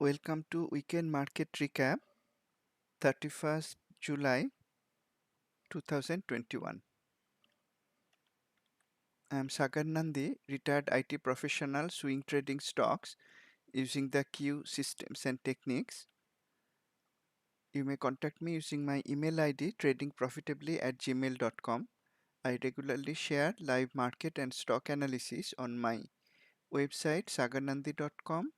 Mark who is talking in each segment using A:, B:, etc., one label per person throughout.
A: Welcome to Weekend Market Recap, 31st July 2021. I am Sagar Nandi, retired IT professional swing trading stocks using the Q systems and techniques. You may contact me using my email ID tradingprofitably@gmail.com. I regularly share live market and stock analysis on my website sagarnandi.com,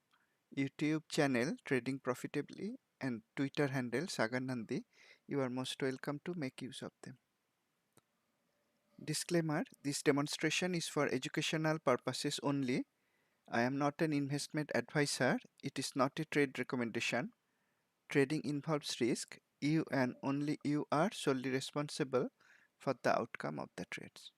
A: YouTube channel Trading Profitably, and Twitter handle Sagarnandi. You are most welcome to make use of them. Disclaimer: this demonstration is for educational purposes only. I am not an investment advisor. It is not a trade recommendation. Trading involves risk. You and only you are solely responsible for the outcome of the trades.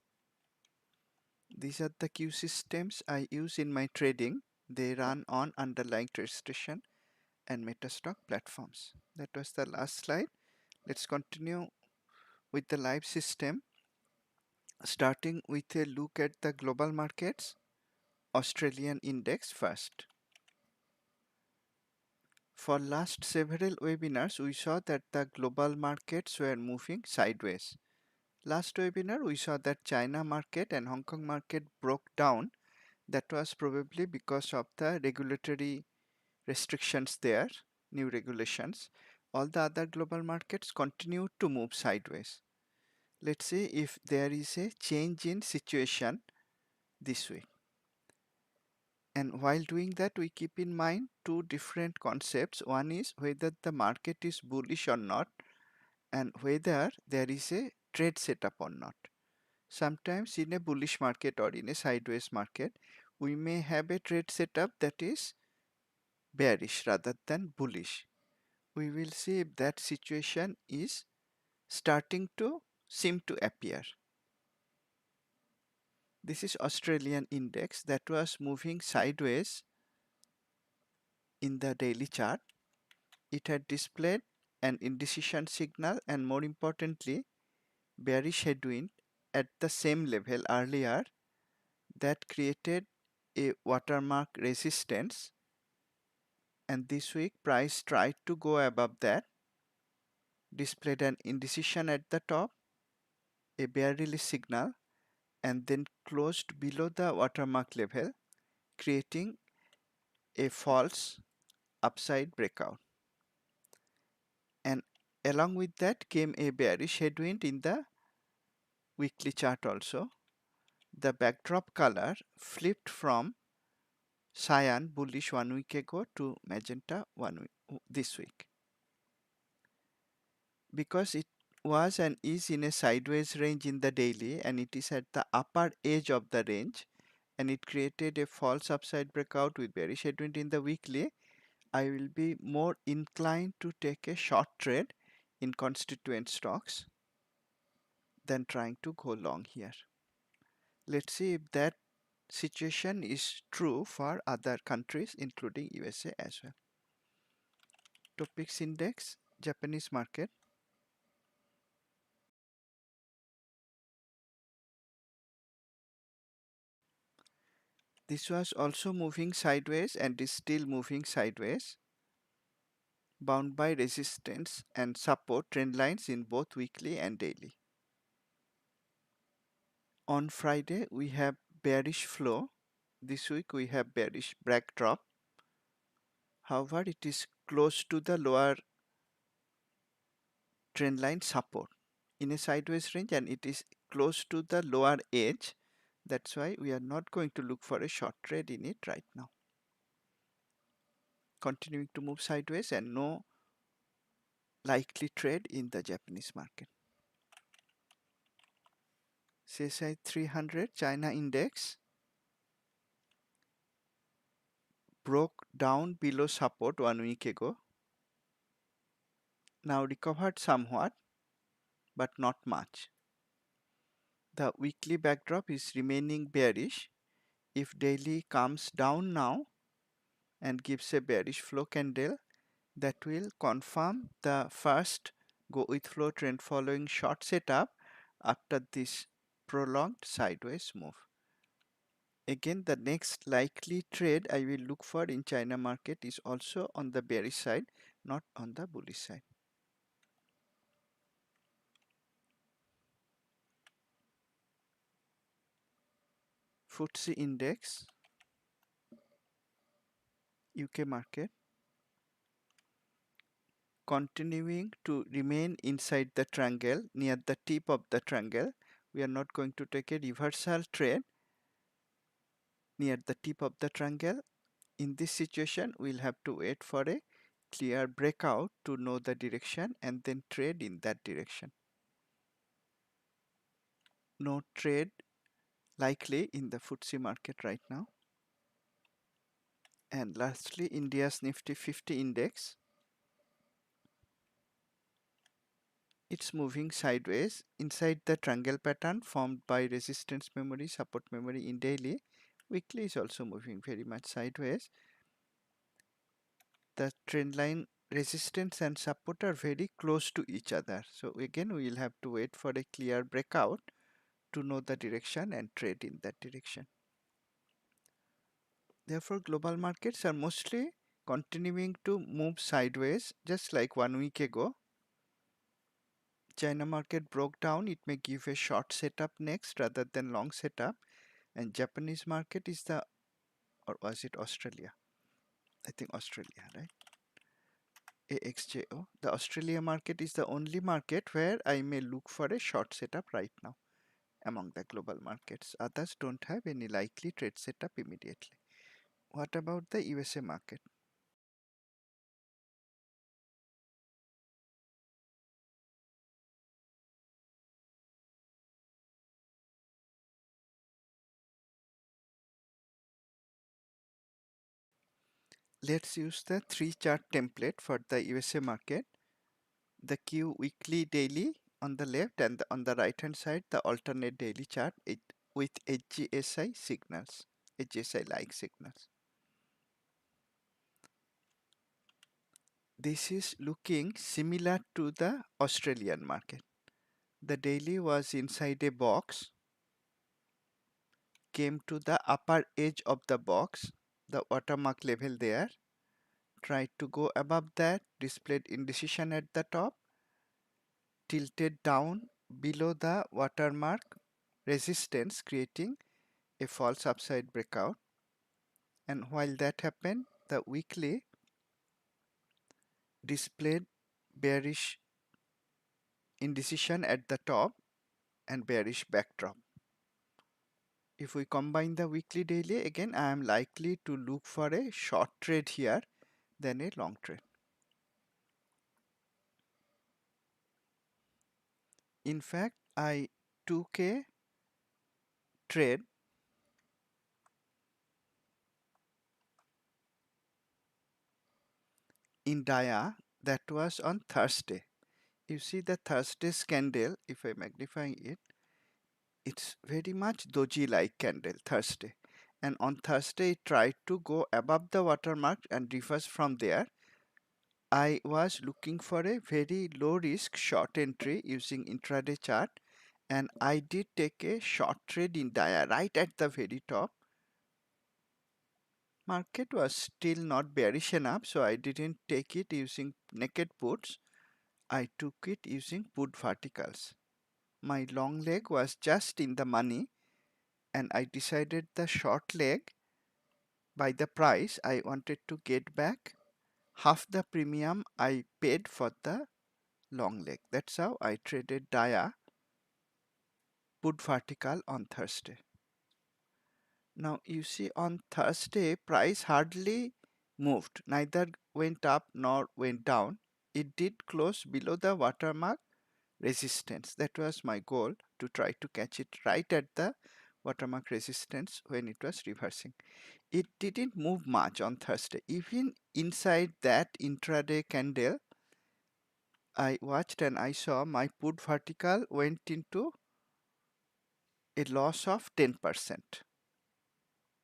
A: These are the Q systems I use in my trading. They run on underlying TradeStation and Metastock platforms. That was the last slide. Let's continue with the live system, starting with a look at the global markets. Australian index first. For last several webinars, we saw that the global markets were moving sideways. Last webinar, we saw that China market and Hong Kong market broke down. That was probably because of the regulatory restrictions there, new regulations. All the other global markets continued to move sideways. Let's see if there is a change in situation this week. And while doing that, we keep in mind two different concepts. One is whether the market is bullish or not, and whether there is a trade setup or not. Sometimes in a bullish market or in a sideways market, we may have a trade setup that is bearish rather than bullish. We will see if that situation is starting to seem to appear. This is Australian index that was moving sideways in the daily chart. It had displayed an indecision signal and, more importantly, bearish headwind at the same level earlier that created a watermark resistance, and this week price tried to go above that, displayed an indecision at the top, a bear release signal, and then closed below the watermark level, creating a false upside breakout. And along with that came a bearish headwind in the weekly chart also. The backdrop color flipped from cyan bullish 1 week ago to magenta this week. Because it was and is in a sideways range in the daily, and it is at the upper edge of the range, and it created a false upside breakout with bearish headwind in the weekly, I will be more inclined to take a short trade in constituent stocks than trying to go long here. Let's see if that situation is true for other countries, including USA as well. Topics index, Japanese market. This was also moving sideways and is still moving sideways, bound by resistance and support trend lines in both weekly and daily. On Friday, we have bearish flow. This week we have bearish backdrop. However, it is close to the lower trend line support in a sideways range, and it is close to the lower edge. That's why we are not going to look for a short trade in it right now. Continuing to move sideways and no likely trade in the Japanese market. CSI 300 China index broke down below support 1 week ago. Now recovered somewhat, but not much. The weekly backdrop is remaining bearish. If daily comes down now and gives a bearish flow candle, that will confirm the first go with flow trend following short setup after this prolonged sideways move. Again, the next likely trade I will look for in China market is also on the bearish side, not on the bullish side. FTSE index, UK market, continuing to remain inside the triangle, near the tip of the triangle. We are not going to take a reversal trade near the tip of the triangle. In this situation, we'll have to wait for a clear breakout to know the direction and then trade in that direction. No trade likely in the FTSE market right now. And lastly, India's Nifty 50 index. It's moving sideways inside the triangle pattern formed by resistance memory, support memory in daily. Weekly is also moving very much sideways. The trend line resistance and support are very close to each other. So again, we will have to wait for a clear breakout to know the direction and trade in that direction. Therefore, global markets are mostly continuing to move sideways, just like 1 week ago. China market broke down, it may give a short setup next rather than long setup. And Japanese market is the, or was it Australia? I think Australia, right? AXJO. The Australia market is the only market where I may look for a short setup right now among the global markets. Others don't have any likely trade setup immediately. What about the USA market? Let's use the three chart template for the USA market. The Q weekly daily on the left and on the right hand side the alternate daily chart with HGSI signals, HGSI like signals. This is looking similar to the Australian market. The daily was inside a box, came to the upper edge of the box, the watermark level there, tried to go above that, displayed indecision at the top, tilted down below the watermark resistance, creating a false upside breakout. And while that happened, the weekly displayed bearish indecision at the top and bearish backdrop. If we combine the weekly daily, again I am likely to look for a short trade here than a long trade. In fact, I took a trade in Dia that was on Thursday. You see the Thursday's candle, if I magnify it, it's very much doji like candle Thursday. And on Thursday it tried to go above the watermark and reverse from there. I was looking for a very low risk short entry using intraday chart, and I did take a short trade in Dia right at the very top. Market was still not bearish enough, so I didn't take it using naked puts. I took it using put verticals. My long leg was just in the money, and I decided the short leg by the price I wanted to get back half the premium I paid for the long leg. That's how I traded Dia put vertical on Thursday. Now you see on Thursday price hardly moved, neither went up nor went down. It did close below the watermark resistance. That was my goal, to try to catch it right at the watermark resistance when it was reversing. It didn't move much on Thursday. Even inside that intraday candle, I watched and I saw my put vertical went into a loss of 10%.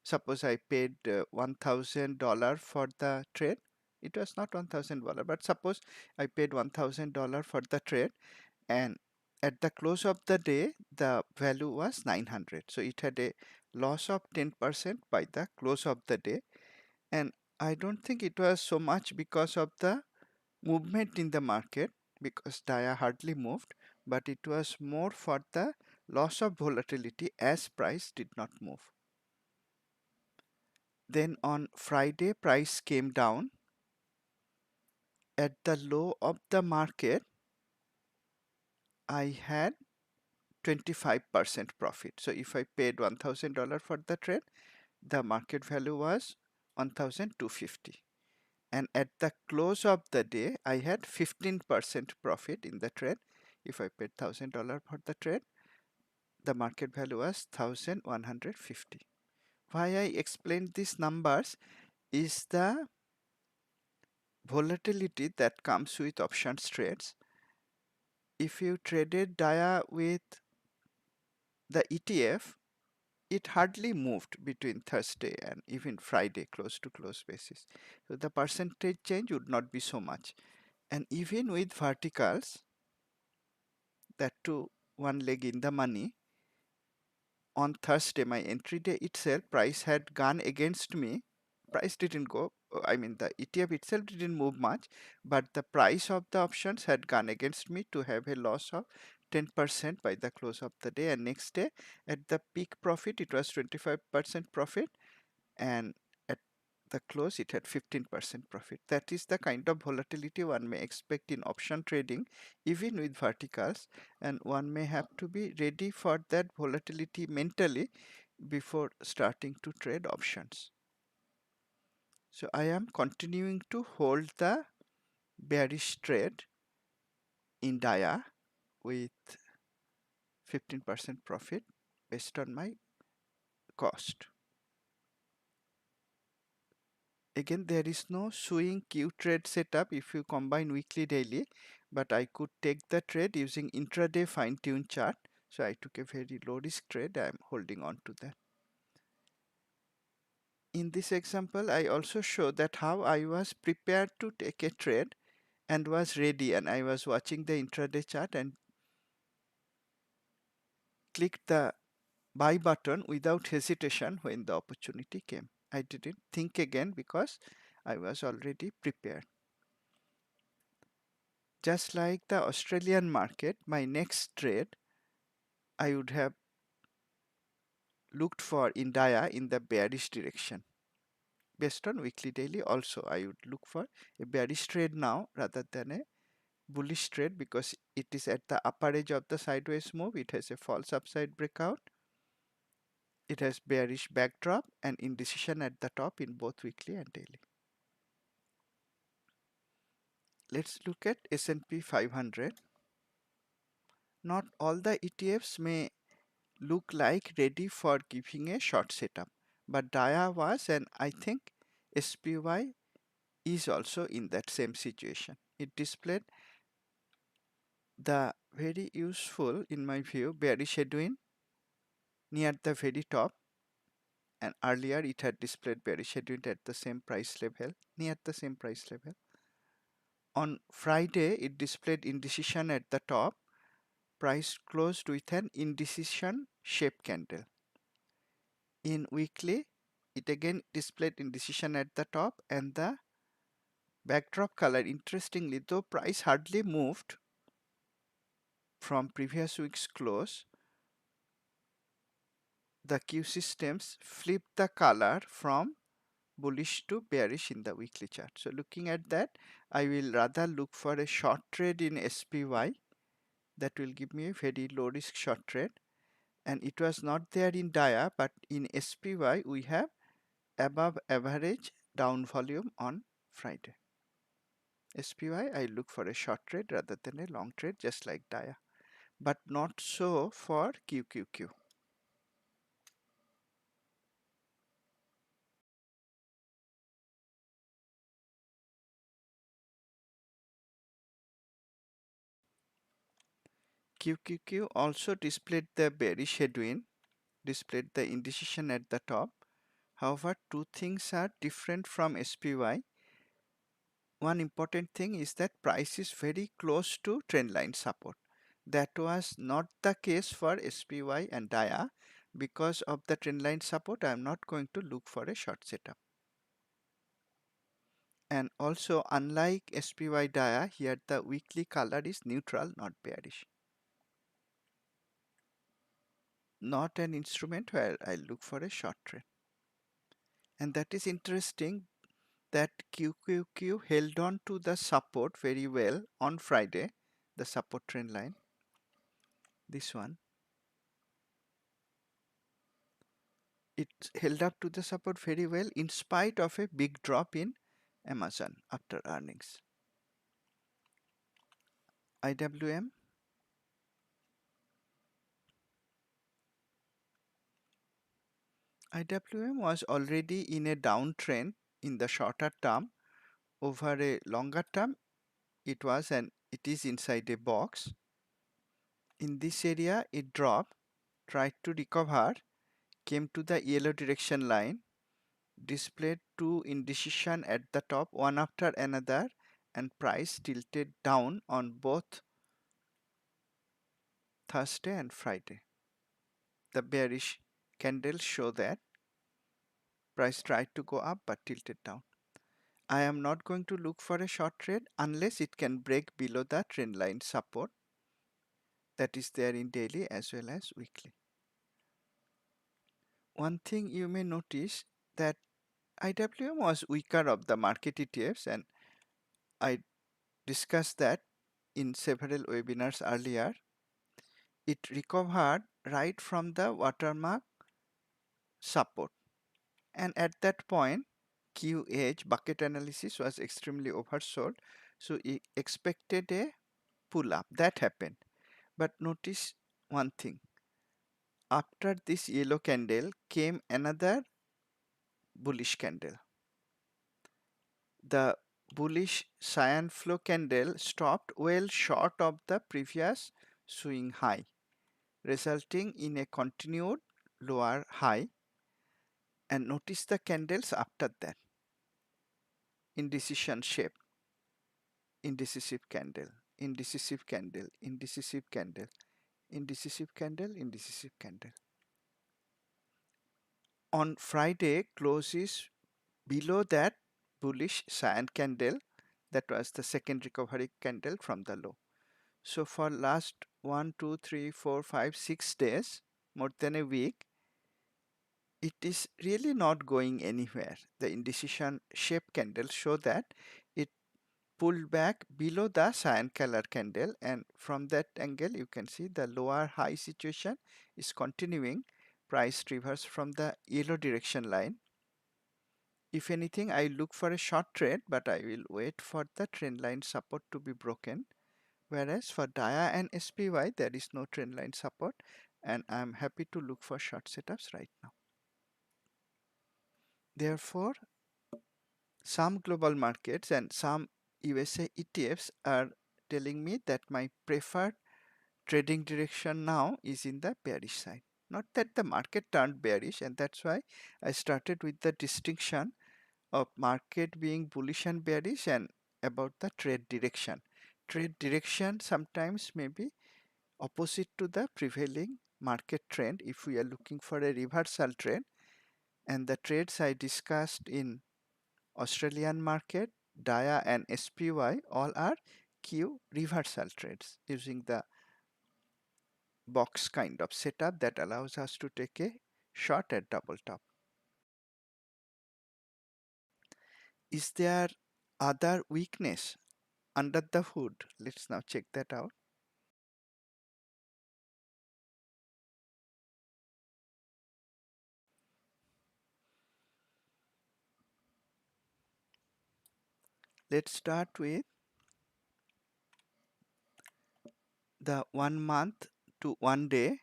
A: Suppose I paid $1,000 for the trade. It was not $1,000, but suppose I paid $1,000 for the trade, and at the close of the day, the value was 900. So it had a loss of 10% by the close of the day. And I don't think it was so much because of the movement in the market, because DIA hardly moved, but it was more for the loss of volatility as price did not move. Then on Friday, price came down. At the low of the market, I had 25% profit. So if I paid $1,000 for the trade, the market value was 1,250. And at the close of the day, I had 15% profit in the trade. If I paid $1,000 for the trade, the market value was 1,150. Why I explained these numbers is the volatility that comes with options trades. If you traded DIA with the ETF, it hardly moved between Thursday and even Friday close to close basis. So the percentage change would not be so much. And even with verticals, that too one leg in the money, on Thursday, my entry day itself, price had gone against me. Price didn't go, I mean, the ETF itself didn't move much, but the price of the options had gone against me to have a loss of 10% by the close of the day. And next day, at the peak profit, it was 25% profit, and at the close, it had 15% profit. That is the kind of volatility one may expect in option trading, even with verticals, and one may have to be ready for that volatility mentally before starting to trade options. So I am continuing to hold the bearish trade in DIA with 15% profit based on my cost. Again, there is no swing Q trade setup if you combine weekly daily, but I could take the trade using intraday fine-tune chart. So I took a very low risk trade. I am holding on to that. In this example, I also show that how I was prepared to take a trade and was ready, and I was watching the intraday chart and clicked the buy button without hesitation when the opportunity came. I didn't think again because I was already prepared. Just like the Australian market, my next trade I would have looked for in DIA in the bearish direction. Based on weekly daily also, I would look for a bearish trade now rather than a bullish trade, because it is at the upper edge of the sideways move. It has a false upside breakout. It has bearish backdrop and indecision at the top in both weekly and daily. Let's look at S&P 500. Not all the ETFs may look like ready for giving a short setup, but DIA was, and I think SPY is also in that same situation. It displayed the very useful, in my view, bearish headwind near the very top, and earlier it had displayed bearish headwind at the same price level, near the same price level. On Friday, it displayed indecision at the top. Price closed with an indecision shape candle. In weekly, it again displayed indecision at the top, and the backdrop color, interestingly, though price hardly moved from previous week's close, the Q systems flipped the color from bullish to bearish in the weekly chart. So looking at that, I will rather look for a short trade in SPY. That will give me a very low risk short trade. And it was not there in DIA, but in SPY we have above average down volume on Friday. SPY, I look for a short trade rather than a long trade, just like DIA, but not so for QQQ. QQQ also displayed the bearish headwind, displayed the indecision at the top. However, two things are different from SPY. One important thing is that price is very close to trend line support. That was not the case for SPY and DIA, Because of the trend line support, I am not going to look for a short setup. And also, unlike SPY dia, here the weekly color is neutral, not bearish. Not an instrument where I look for a short trend. And that is interesting that QQQ held on to the support very well on Friday, the support trend line. This one. It held up to the support very well in spite of a big drop in Amazon after earnings. IWM. IWM was already in a downtrend in the shorter term. Over a longer term, it is inside a box. In this area, it dropped, tried to recover, came to the yellow direction line, displayed two indecision at the top, one after another, and price tilted down on both Thursday and Friday. The bearish candles show that price tried to go up but tilted down. I am not going to look for a short trade unless it can break below the trend line support that is there in daily as well as weekly. One thing you may notice that IWM was weaker of the market ETFs, and I discussed that in several webinars earlier. It recovered right from the watermark support, and at that point QH bucket analysis was extremely oversold, so it expected a pull up. That happened, but notice one thing: after this yellow candle came another bullish candle. The bullish cyan flow candle stopped well short of the previous swing high, resulting in a continued lower high. And notice the candles after that: indecision shape, indecisive candle, indecisive candle, indecisive candle, indecisive candle, indecisive candle. On Friday, closes below that bullish cyan candle. That was the second recovery candle from the low. So for last 1, 2, 3, 4, 5, 6 days, more than a week, it is really not going anywhere. The indecision shape candles show that it pulled back below the cyan color candle, and from that angle you can see the lower high situation is continuing. Price reverse from the yellow direction line. If anything, I look for a short trade, but I will wait for the trend line support to be broken. Whereas for DIA and SPY, there is no trend line support, and I'm happy to look for short setups right now. Therefore, some global markets and some USA ETFs are telling me that my preferred trading direction now is in the bearish side. Not that the market turned bearish, and that's why I started with the distinction of market being bullish and bearish and about the trade direction. Trade direction sometimes may be opposite to the prevailing market trend if we are looking for a reversal trade, and the trades I discussed in Australian market, DIA and SPY all are Q reversal trades using the box kind of setup that allows us to take a short at double top. Is there other weakness under the hood? Let's now check that out. Let's start with the 1 month to 1 day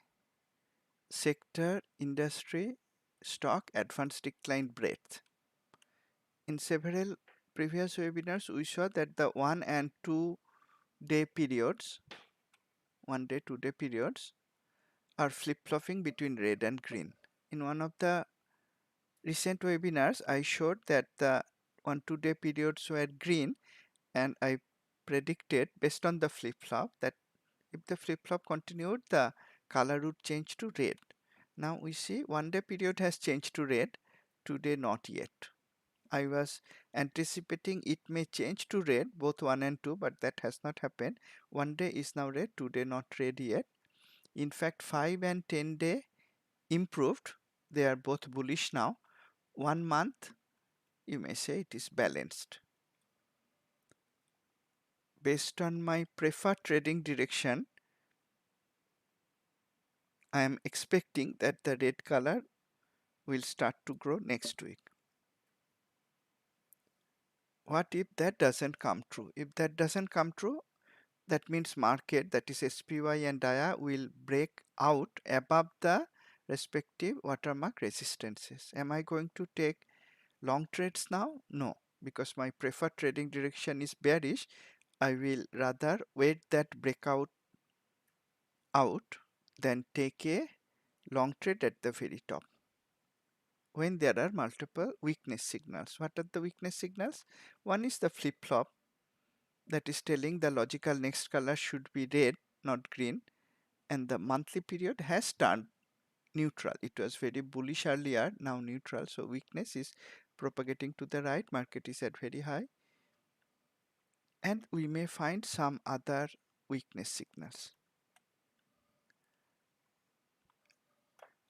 A: sector, industry, stock, advanced decline breadth. In several previous webinars, we saw that the 1 and 2 day periods, 1 day, 2 day periods are flip-flopping between red and green. In one of the recent webinars, I showed that the 1, 2 day periods were green, and I predicted based on the flip-flop that if the flip-flop continued, the color would change to red. Now we see 1 day period has changed to red, today not yet. I was anticipating it may change to red, both 1 and 2, but that has not happened. 1 day is now red, today not red yet. In fact, 5 and 10 day improved. They are both bullish now. 1 month, you may say it is balanced. Based on my preferred trading direction, I am expecting that the red color will start to grow next week. What if that doesn't come true? If that doesn't come true, that means market, that is SPY and DIA, will break out above the respective watermark resistances. Am I going to take long trades now? No, because my preferred trading direction is bearish. I will rather wait that breakout out than take a long trade at the very top when there are multiple weakness signals. What are the weakness signals? One is the flip-flop, that is telling the logical next color should be red, not green, and the monthly period has turned neutral. It was very bullish earlier, now neutral, so weakness is propagating to the right, market is at very high, and we may find some other weakness signals.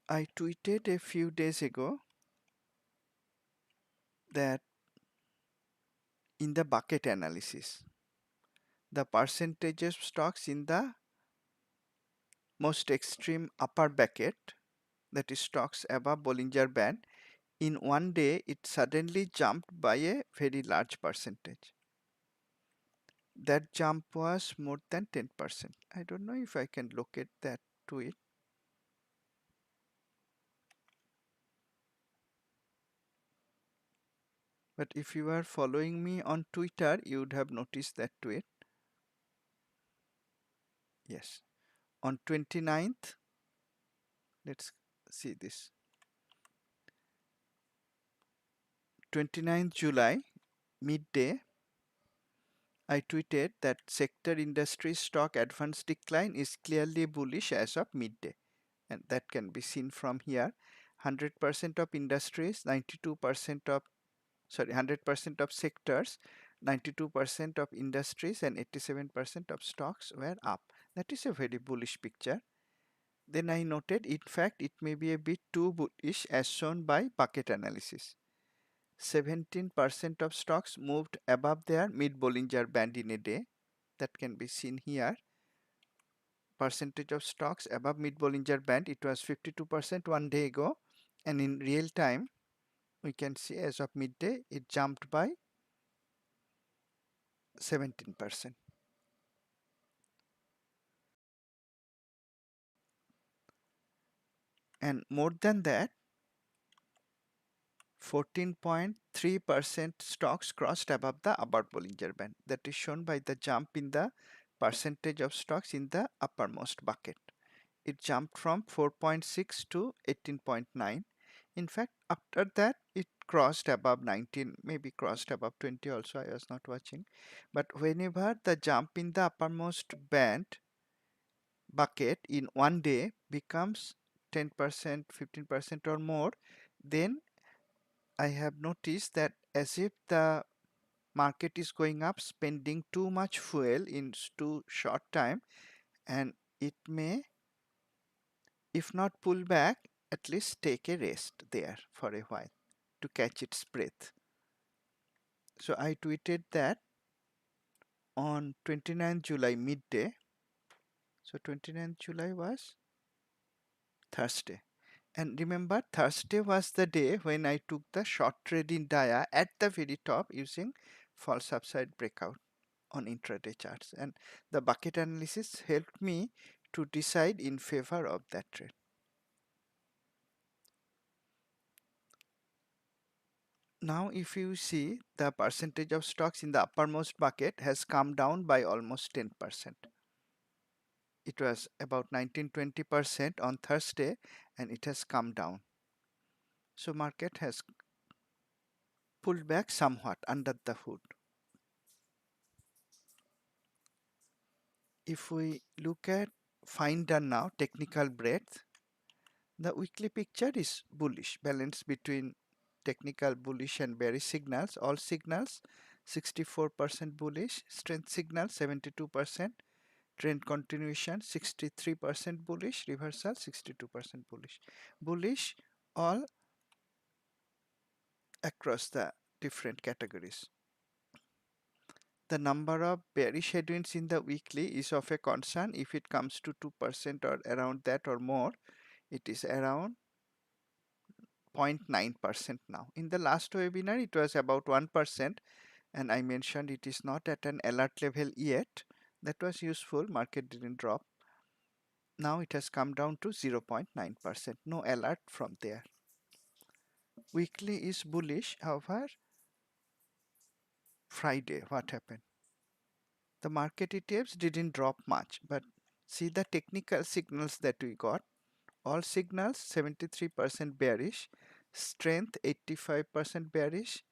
A: I tweeted a few days ago that in the bucket analysis, the percentage of stocks in the most extreme upper bucket, that is stocks above Bollinger Band, in 1 day it suddenly jumped by a very large percentage. That jump was more than 10%. I don't know if I can locate that tweet. But if you are following me on Twitter, you would have noticed that tweet. Yes. On 29th, let's see this. 29th July, midday, I tweeted that sector industry stock advance decline is clearly bullish as of midday. And that can be seen from here. 100% of industries, 92% of 100% of sectors, 92% of industries and 87% of stocks were up. That is a very bullish picture. Then I noted, in fact, it may be a bit too bullish as shown by bucket analysis. 17% of stocks moved above their mid-Bollinger Band in a day. That can be seen here. Percentage of stocks above mid-Bollinger Band, it was 52% 1 day ago. And in real time, we can see as of midday, it jumped by 17%. And more than that, 14.3% stocks crossed above the upper Bollinger Band. That is shown by the jump in the percentage of stocks in the uppermost bucket. It jumped from 4.6 to 18.9. In fact, after that, it crossed above 19, maybe crossed above 20 also, I was not watching. But whenever the jump in the uppermost band bucket in 1 day becomes 10%, 15% or more, then I have noticed that as if the market is going up, spending too much fuel in too short time, and it may, if not pull back, at least take a rest there for a while to catch its breath. So I tweeted that on 29th July midday. So 29th July was Thursday. And remember, Thursday was the day when I took the short trade in DIA at the very top using false upside breakout on intraday charts. And the bucket analysis helped me to decide in favor of that trade. Now, if you see, the percentage of stocks in the uppermost bucket has come down by almost 10%. It was about 19-20% on Thursday and it has come down. So market has pulled back somewhat under the hood. If we look at Finder now, technical breadth, The weekly picture is bullish, balance between technical bullish and bearish signals. All signals 64% bullish, strength signal 72%, trend continuation 63% bullish, reversal 62% bullish. Bullish all across the different categories. The number of bearish headwinds in the weekly is of a concern. If it comes to 2% or around that or more, it is around 0.9% now. In the last webinar, it was about 1%, and I mentioned it is not at an alert level yet. That was useful. Market didn't drop. Now it has come down to 0.9%. No alert from there. Weekly is bullish. However, Friday, what happened? The market ETFs didn't drop much, but see the technical signals that we got. All signals 73% bearish, strength 85% bearish,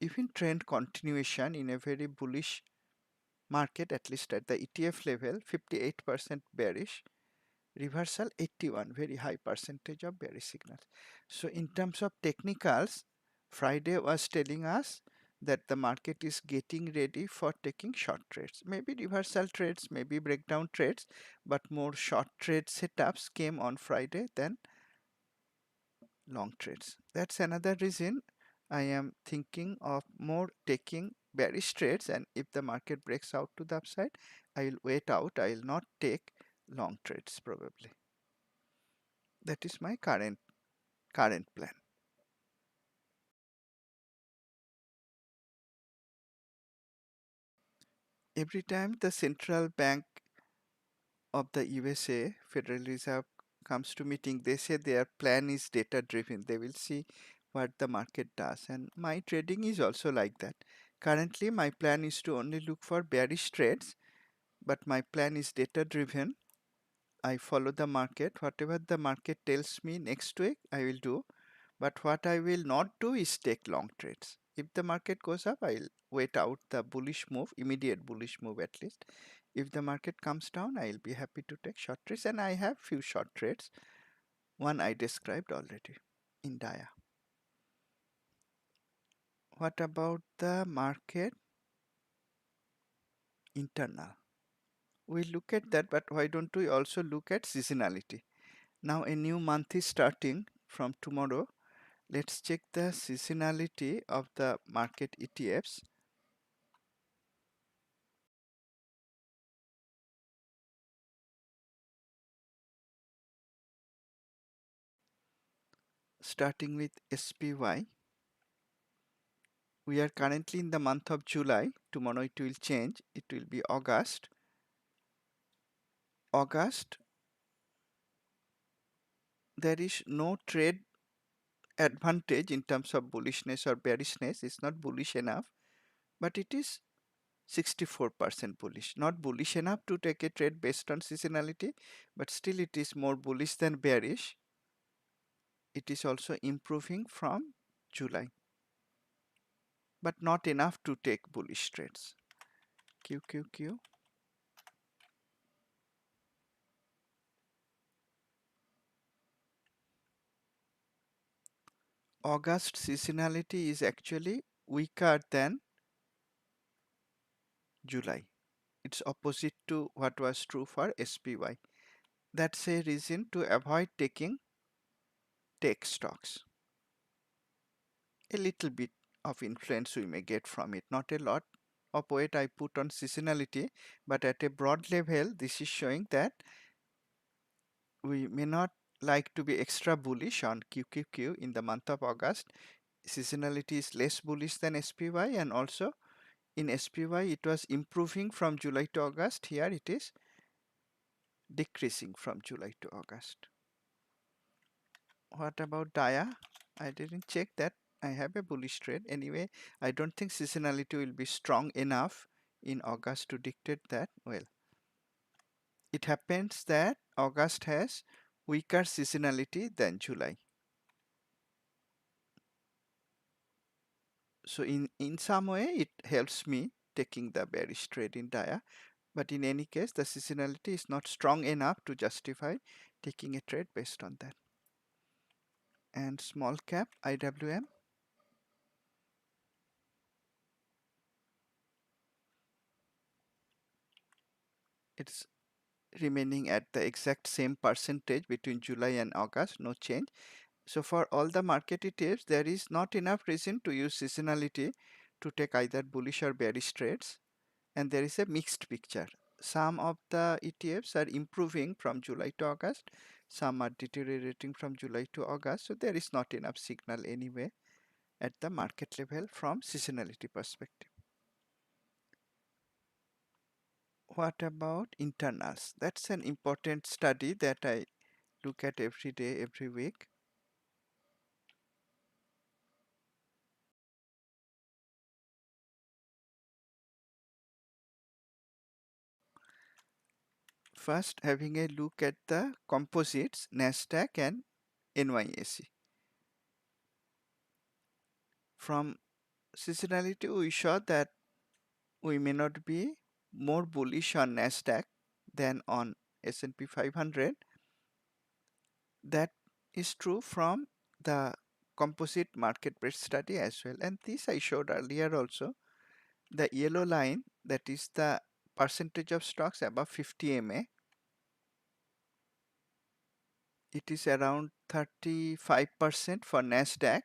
A: even trend continuation in a very bullish market, at least at the ETF level, 58% bearish, reversal 81, very high percentage of bearish signals. So in terms of technicals, Friday was telling us that the market is getting ready for taking short trades, maybe reversal trades, maybe breakdown trades, but more short trade setups came on Friday than long trades. That's another reason I am thinking of more taking bearish trades, and if the market breaks out to the upside, I will wait out. I will not take long trades probably. That is my current plan. Every time the central bank of the USA, Federal Reserve, comes to meeting, they say their plan is data driven. They will see what the market does, and my trading is also like that. Currently my plan is to only look for bearish trades, but my plan is data driven. I follow the market. Whatever the market tells me next week, I will do. But what I will not do is take long trades. If the market goes up, I'll wait out the bullish move, immediate bullish move at least. If the market comes down, I'll be happy to take short trades, and I have few short trades. One I described already in Dia. What about the market internal? We look at that, but why don't we also look at seasonality? Now a new month is starting from tomorrow. Let's check the seasonality of the market ETFs. Starting with SPY. We are currently in the month of July. Tomorrow it will change. It will be August. August, there is no trade advantage in terms of bullishness or bearishness. It's not bullish enough, but it is 64% bullish. Not bullish enough to take a trade based on seasonality, but still it is more bullish than bearish. It is also improving from July, but not enough to take bullish trades. QQQ. August seasonality is actually weaker than July. It's opposite to what was true for SPY. That's a reason to avoid taking tech stocks. A little bit of influence we may get from it, not a lot of weight I put on seasonality, but at a broad level, this is showing that we may not like to be extra bullish on QQQ in the month of August. Seasonality is less bullish than SPY, and also in SPY it was improving from July to August. Here it is decreasing from July to August. What about Dia? I didn't check that. I have a bullish trade. Anyway, I don't think seasonality will be strong enough in August to dictate that. Well, it happens that August has weaker seasonality than July. So in some way it helps me taking the bearish trade in Dia. But in any case, the seasonality is not strong enough to justify taking a trade based on that. and small cap IWM. It's remaining at the exact same percentage between July and August, no change. So for all the market ETFs, there is not enough reason to use seasonality to take either bullish or bearish trades, and there is a mixed picture. Some of the ETFs are improving from July to August, some are deteriorating from July to August, so there is not enough signal anyway at the market level from seasonality perspective. What about internals? That's an important study that I look at every day, every week. First, having a look at the composites, NASDAQ and NYSE. From seasonality, we saw that we may not be more bullish on NASDAQ than on S&P 500. That is true from the composite market breadth study as well. And this I showed earlier also. The yellow line, that is the percentage of stocks above 50 MA. It is around 35% for NASDAQ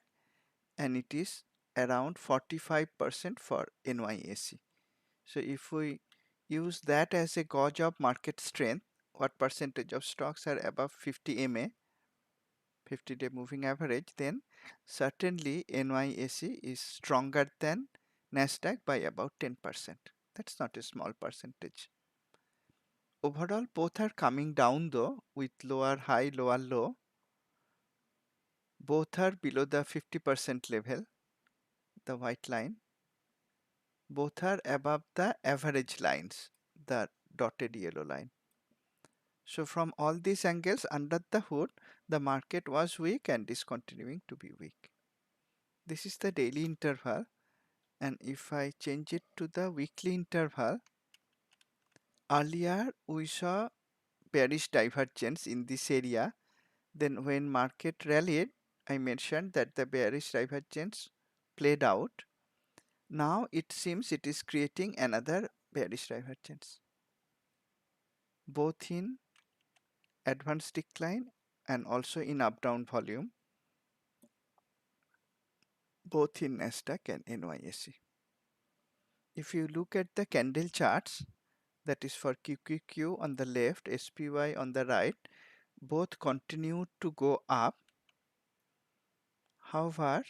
A: and it is around 45% for NYSE. So if we use that as a gauge of market strength, what percentage of stocks are above 50 MA, 50-day moving average, then certainly NYSE is stronger than NASDAQ by about 10%. That's not a small percentage. Overall, both are coming down though, with lower high, lower low. Both are below the 50% level, the white line. Both are above the average lines, the dotted yellow line. So from all these angles under the hood, the market was weak and is continuing to be weak. This is the daily interval, and if I change it to the weekly interval, earlier we saw bearish divergence in this area. Then when market rallied, I mentioned that the bearish divergence played out. Now it seems it is creating another bearish divergence, both in advanced decline and also in up-down volume, both in Nasdaq and NYSE. If you look at the candle charts, that is for QQQ on the left, SPY on the right, both continue to go up. However,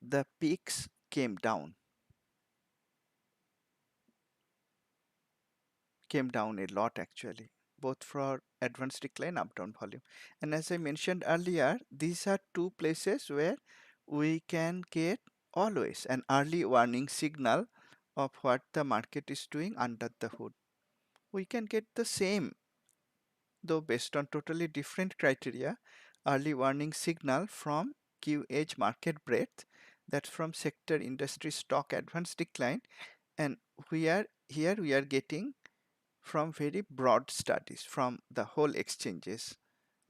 A: the peaks came down a lot actually, both for advanced decline, up down volume. And as I mentioned earlier, these are two places where we can get always an early warning signal of what the market is doing under the hood. We can get the same, though based on totally different criteria, early warning signal from QH market breadth, that's from sector industry stock advanced decline, and here we are getting from very broad studies from the whole exchanges,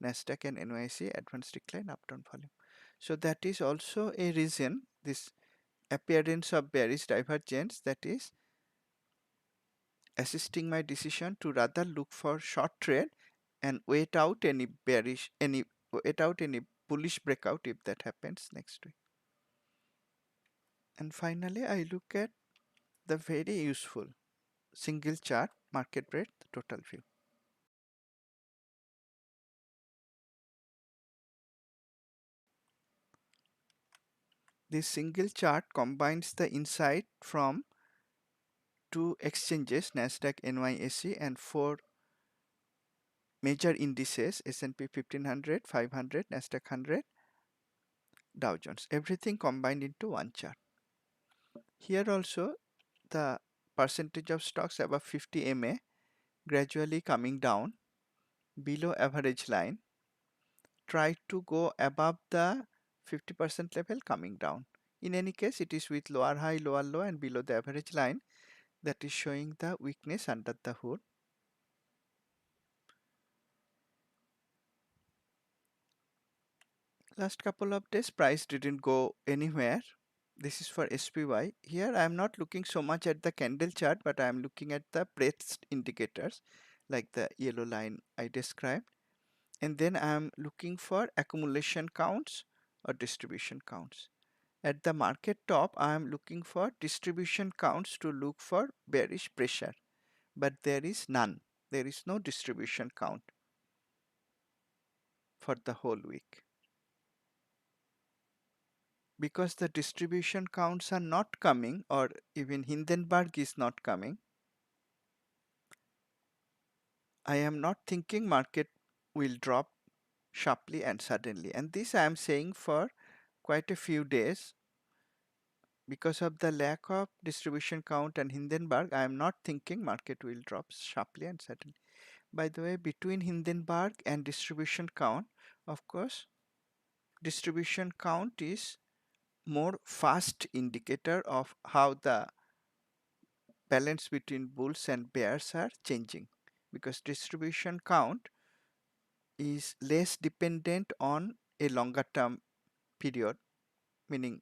A: Nasdaq and NYSE advanced decline, up down volume. So that is also a reason, this appearance of bearish divergence, that is assisting my decision to rather look for short trade and wait out any bullish breakout if that happens next week. And finally, I look at the very useful single chart market breadth total view. This single chart combines the insight from two exchanges, Nasdaq, NYSE, and four major indices, S&P 1500, 500, Nasdaq 100, Dow Jones. Everything combined into one chart. Here also the percentage of stocks above 50 MA gradually coming down below average line. Try to go above the 50% level, coming down. In any case, it is with lower high, lower low and below the average line that is showing the weakness under the hood. Last couple of days price didn't go anywhere. This is for SPY. Here I am not looking so much at the candle chart, but I am looking at the breadth indicators like the yellow line I described. And then I am looking for accumulation counts or distribution counts. At the market top, I am looking for distribution counts to look for bearish pressure, but there is none. There is no distribution count for the whole week. Because the distribution counts are not coming, or even Hindenburg is not coming, I am not thinking market will drop sharply and suddenly. And this I am saying for quite a few days. Because of the lack of distribution count and Hindenburg, I am not thinking market will drop sharply and suddenly. By the way, between Hindenburg and distribution count, of course, distribution count is more fast indicator of how the balance between bulls and bears are changing, because distribution count is less dependent on a longer term period, meaning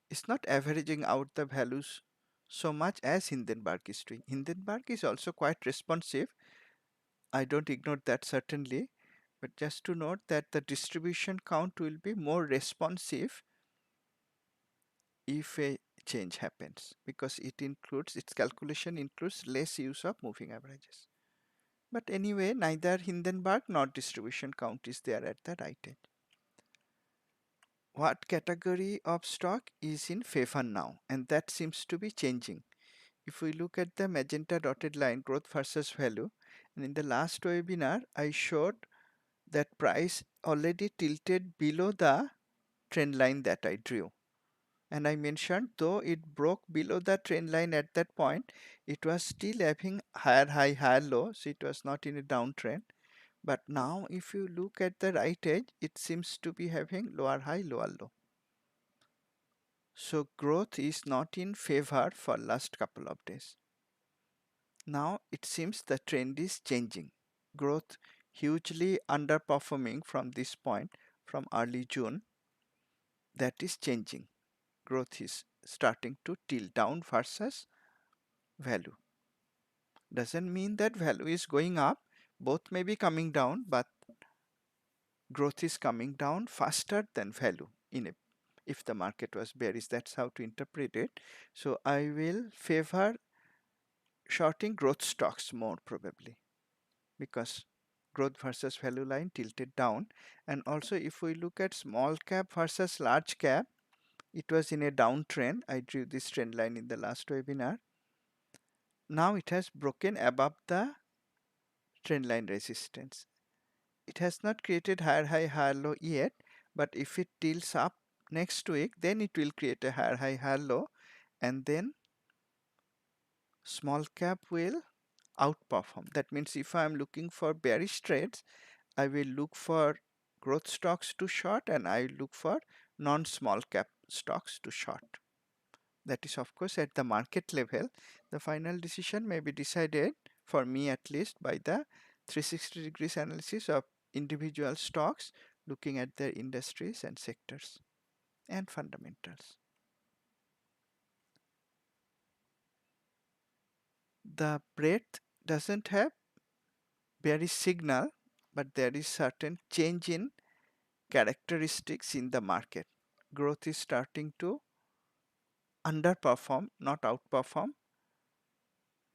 A: it's not averaging out the values so much as Hindenburg is doing. Hindenburg is also quite responsive. I don't ignore that certainly, but just to note that the distribution count will be more responsive if a change happens, because its calculation includes less use of moving averages. But anyway, neither Hindenburg nor distribution count is there at the right edge. What category of stock is in favor now? And that seems to be changing. If we look at the magenta dotted line, growth versus value, and in the last webinar, I showed that price already tilted below the trend line that I drew. And I mentioned, though it broke below the trend line at that point, it was still having higher high, higher low, so it was not in a downtrend. But now if you look at the right edge, it seems to be having lower high, lower low. So growth is not in favor for last couple of days. Now it seems the trend is changing. Growth hugely underperforming from this point from early June. That is changing. Growth is starting to tilt down versus value. Doesn't mean that value is going up. Both may be coming down, but growth is coming down faster than value in a, if the market was bearish. That's how to interpret it. So I will favor shorting growth stocks more probably, because growth versus value line tilted down. And also if we look at small cap versus large cap, it was in a downtrend. I drew this trend line in the last webinar. Now it has broken above the trend line resistance. It has not created higher high, higher low yet, but if it tilts up next week, then it will create a higher high, higher low, and then small cap will outperform. That means if I am looking for bearish trades, I will look for growth stocks to short, and I look for non-small cap stocks to short. That is of course at the market level. The final decision may be decided, for me at least, by the 360 degrees analysis of individual stocks, looking at their industries and sectors and fundamentals. The breadth doesn't have bearish signal, but there is certain change in characteristics in the market. Growth is starting to underperform, not outperform,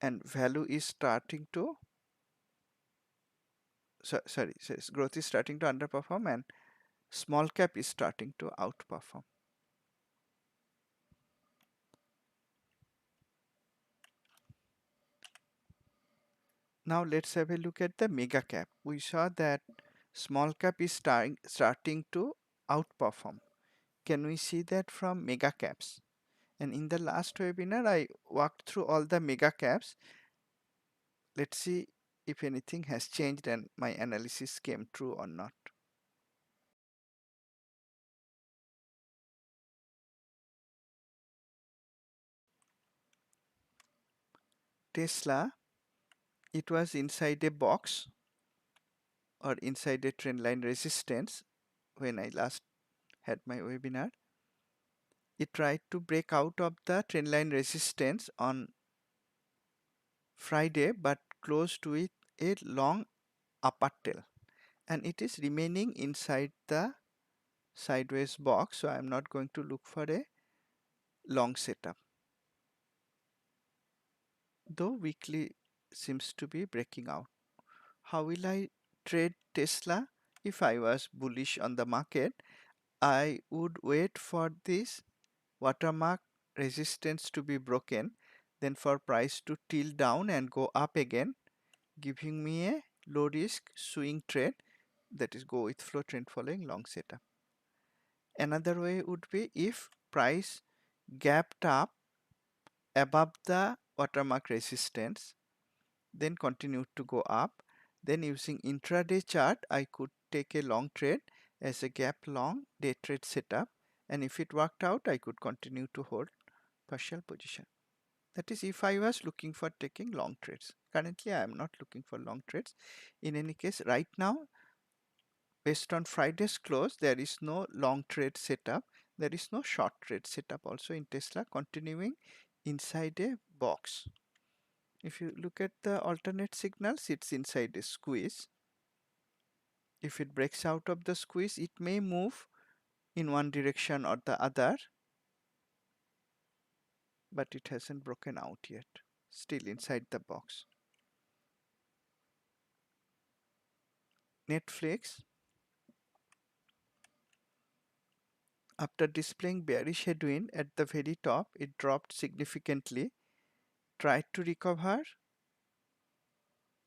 A: and value is starting to growth is starting to underperform, and small cap is starting to outperform. Now let's have a look at the mega cap. We saw that small cap is starting to outperform. Can we see that from mega caps? And in the last webinar, I walked through all the mega caps. Let's see if anything has changed and my analysis came true or not. Tesla, it was inside a box or inside a trend line resistance when I last had my webinar. It tried to break out of the trendline resistance on Friday but closed with a long upper tail, and it is remaining inside the sideways box, so I'm not going to look for a long setup, though weekly seems to be breaking out. How will I trade Tesla? If I was bullish on the market, I would wait for this watermark resistance to be broken, then for price to tilt down and go up again, giving me a low risk swing trade, that is go with flow trend following long setup. Another way would be if price gapped up above the watermark resistance, then continued to go up, then using intraday chart I could take a long trade as a gap long day trade setup, and if it worked out I could continue to hold partial position. That is if I was looking for taking long trades. Currently I am not looking for long trades. In any case, right now, based on Friday's close, there is no long trade setup. There is no short trade setup also in Tesla, continuing inside a box. If you look at the alternate signals, it's inside a squeeze. If it breaks out of the squeeze, it may move in one direction or the other, but it hasn't broken out yet. Still inside the box. Netflix, after displaying bearish headwind at the very top, it dropped significantly, tried to recover,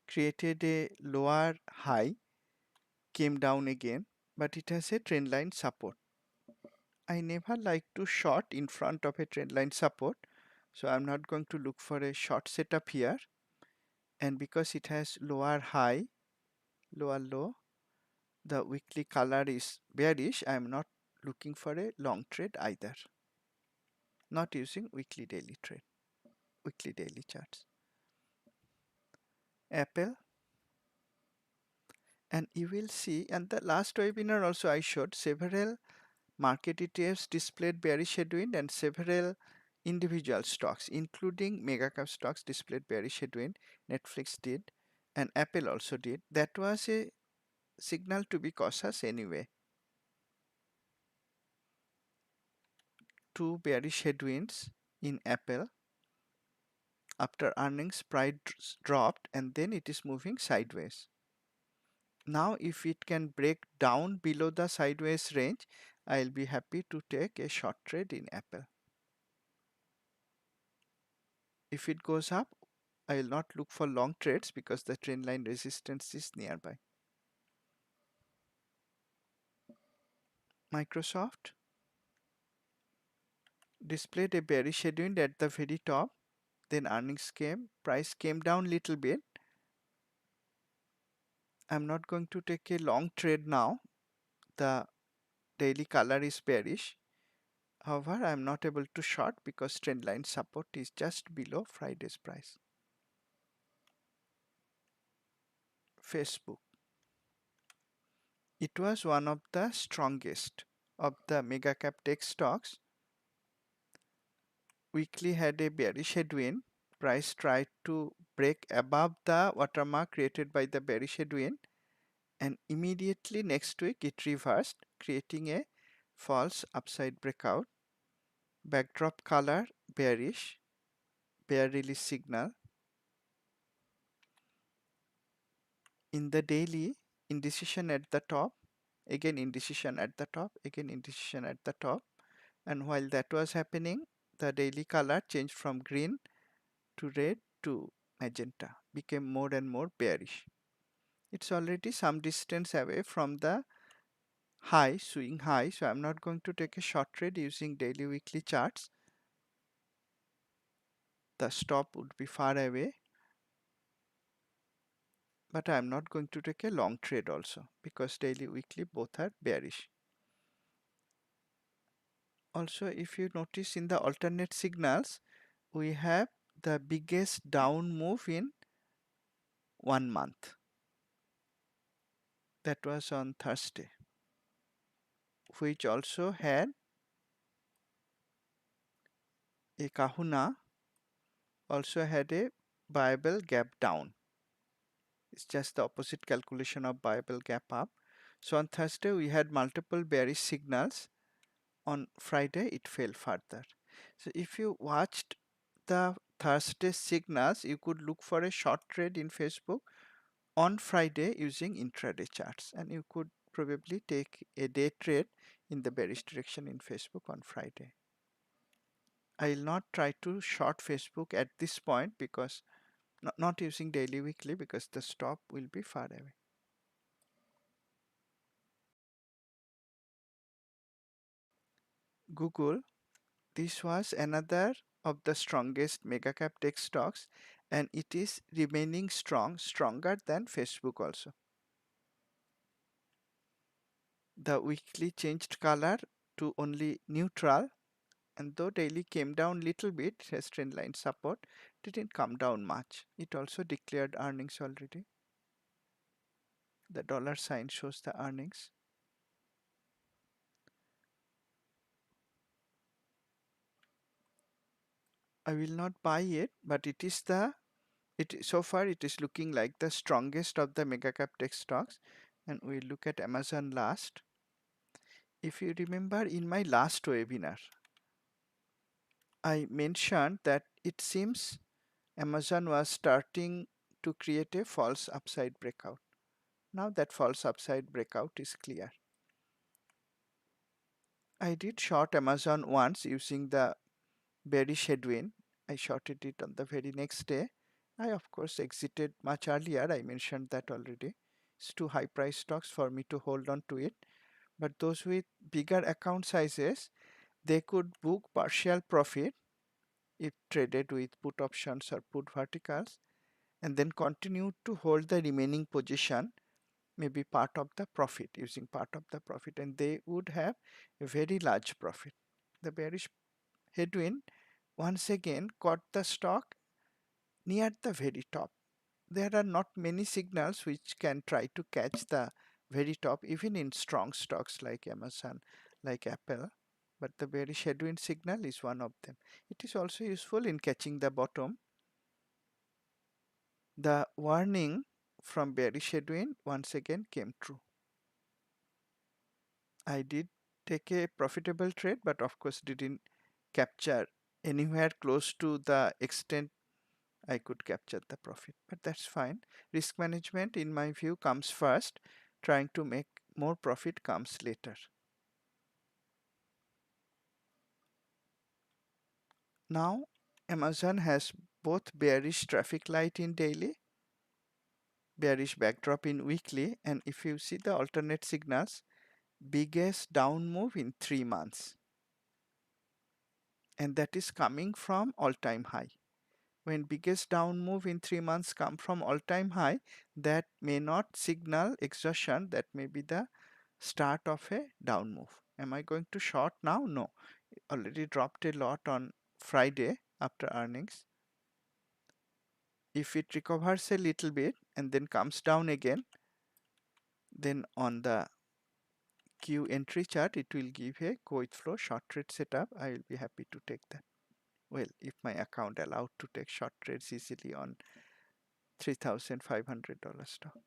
A: created a lower high, came down again, but it has a trendline support. I never like to short in front of a trendline support, so I'm not going to look for a short setup here. And because it has lower high, lower low, the weekly color is bearish, I'm not looking for a long trade either. Not using weekly daily trade, weekly daily charts. Apple, and you will see, and the last webinar also I showed several market ETFs displayed bearish headwind and several individual stocks including mega cap stocks displayed bearish headwind. Netflix did and Apple also did. That was a signal to be cautious anyway. Two bearish headwinds in Apple. After earnings, price dropped and then it is moving sideways. Now if it can break down below the sideways range, I'll be happy to take a short trade in Apple. If it goes up, I will not look for long trades because the trend line resistance is nearby. Microsoft displayed a bearish headwind at the very top, then earnings came, price came down little bit. I'm not going to take a long trade now. The daily color is bearish. However, I'm not able to short because trend line support is just below Friday's price. Facebook. It was one of the strongest of the mega cap tech stocks. Weekly had a bearish headwind. Price tried to break above the watermark created by the bearish headwind, and immediately next week it reversed, creating a false upside breakout. Backdrop color bearish, bear release signal. In the daily, indecision at the top, again indecision at the top, again indecision at the top, and while that was happening, the daily color changed from green to red to magenta, became more and more bearish. It's already some distance away from the high, swing high, so I'm not going to take a short trade using daily weekly charts. The stop would be far away, but I'm not going to take a long trade also because daily weekly both are bearish. Also, if you notice in the alternate signals, we have the biggest down move in 1 month. That was on Thursday. which also had a Kahuna, also had a viable gap down. It's just the opposite calculation of viable gap up. So on Thursday we had multiple bearish signals. On Friday it fell further. So if you watched the Thursday signals, you could look for a short trade in Facebook on Friday using intraday charts, and you could probably take a day trade in the bearish direction in Facebook on Friday. I will not try to short Facebook at this point because not using daily weekly, because the stop will be far away. Google, this was another of the strongest mega cap tech stocks, and it is remaining strong, stronger than Facebook also. The weekly changed color to only neutral, and though daily came down little bit, it has trend line support, didn't come down much. It also declared earnings already. The dollar sign shows the earnings. I will not buy it, but it is so far it is looking like the strongest of the mega cap tech stocks. And we look at Amazon last. If you remember, in my last webinar, I mentioned that it seems Amazon was starting to create a false upside breakout. Now that false upside breakout is clear. I did short Amazon once using the bearish headwind. I shorted it on the very next day. I of course exited much earlier. I mentioned that already. It's too high price stocks for me to hold on to it. But those with bigger account sizes, they could book partial profit if traded with put options or put verticals, and then continue to hold the remaining position, maybe part of the profit, using part of the profit, and they would have a very large profit. The bearish headwind once again caught the stock near the very top. There are not many signals which can try to catch the very top, even in strong stocks like Amazon, like Apple. But the bearish headwind signal is one of them. It is also useful in catching the bottom. The warning from bearish headwind once again came true. I did take a profitable trade, but of course didn't capture anywhere close to the extent I could capture the profit, but that's fine. Risk management, in my view, comes first. Trying to make more profit comes later. Now, Amazon has both bearish traffic light in daily, bearish backdrop in weekly, and if you see the alternate signals, biggest down move in 3 months. And that is coming from all-time high. When biggest down move in 3 months come from all-time high, that may not signal exhaustion, that may be the start of a down move. Am I going to short now? No. Already dropped a lot on Friday after earnings. If it recovers a little bit and then comes down again, then on the Q entry chart, it will give a go with flow short trade setup. I will be happy to take that. Well, if my account allowed to take short trades easily on $3,500 stock.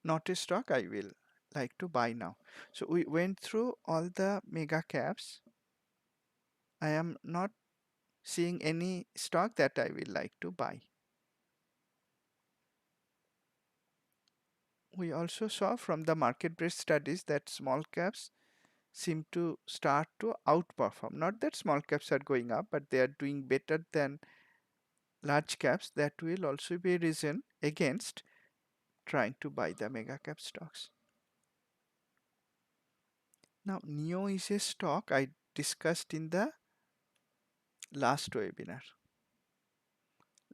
A: Not a stock I will like to buy now. So we went through all the mega caps. I am not seeing any stock that I will like to buy. We also saw from the market-based studies that small caps seem to start to outperform. Not that small caps are going up, but they are doing better than large caps. That will also be a reason against trying to buy the mega cap stocks. Now, NIO is a stock I discussed in the last webinar.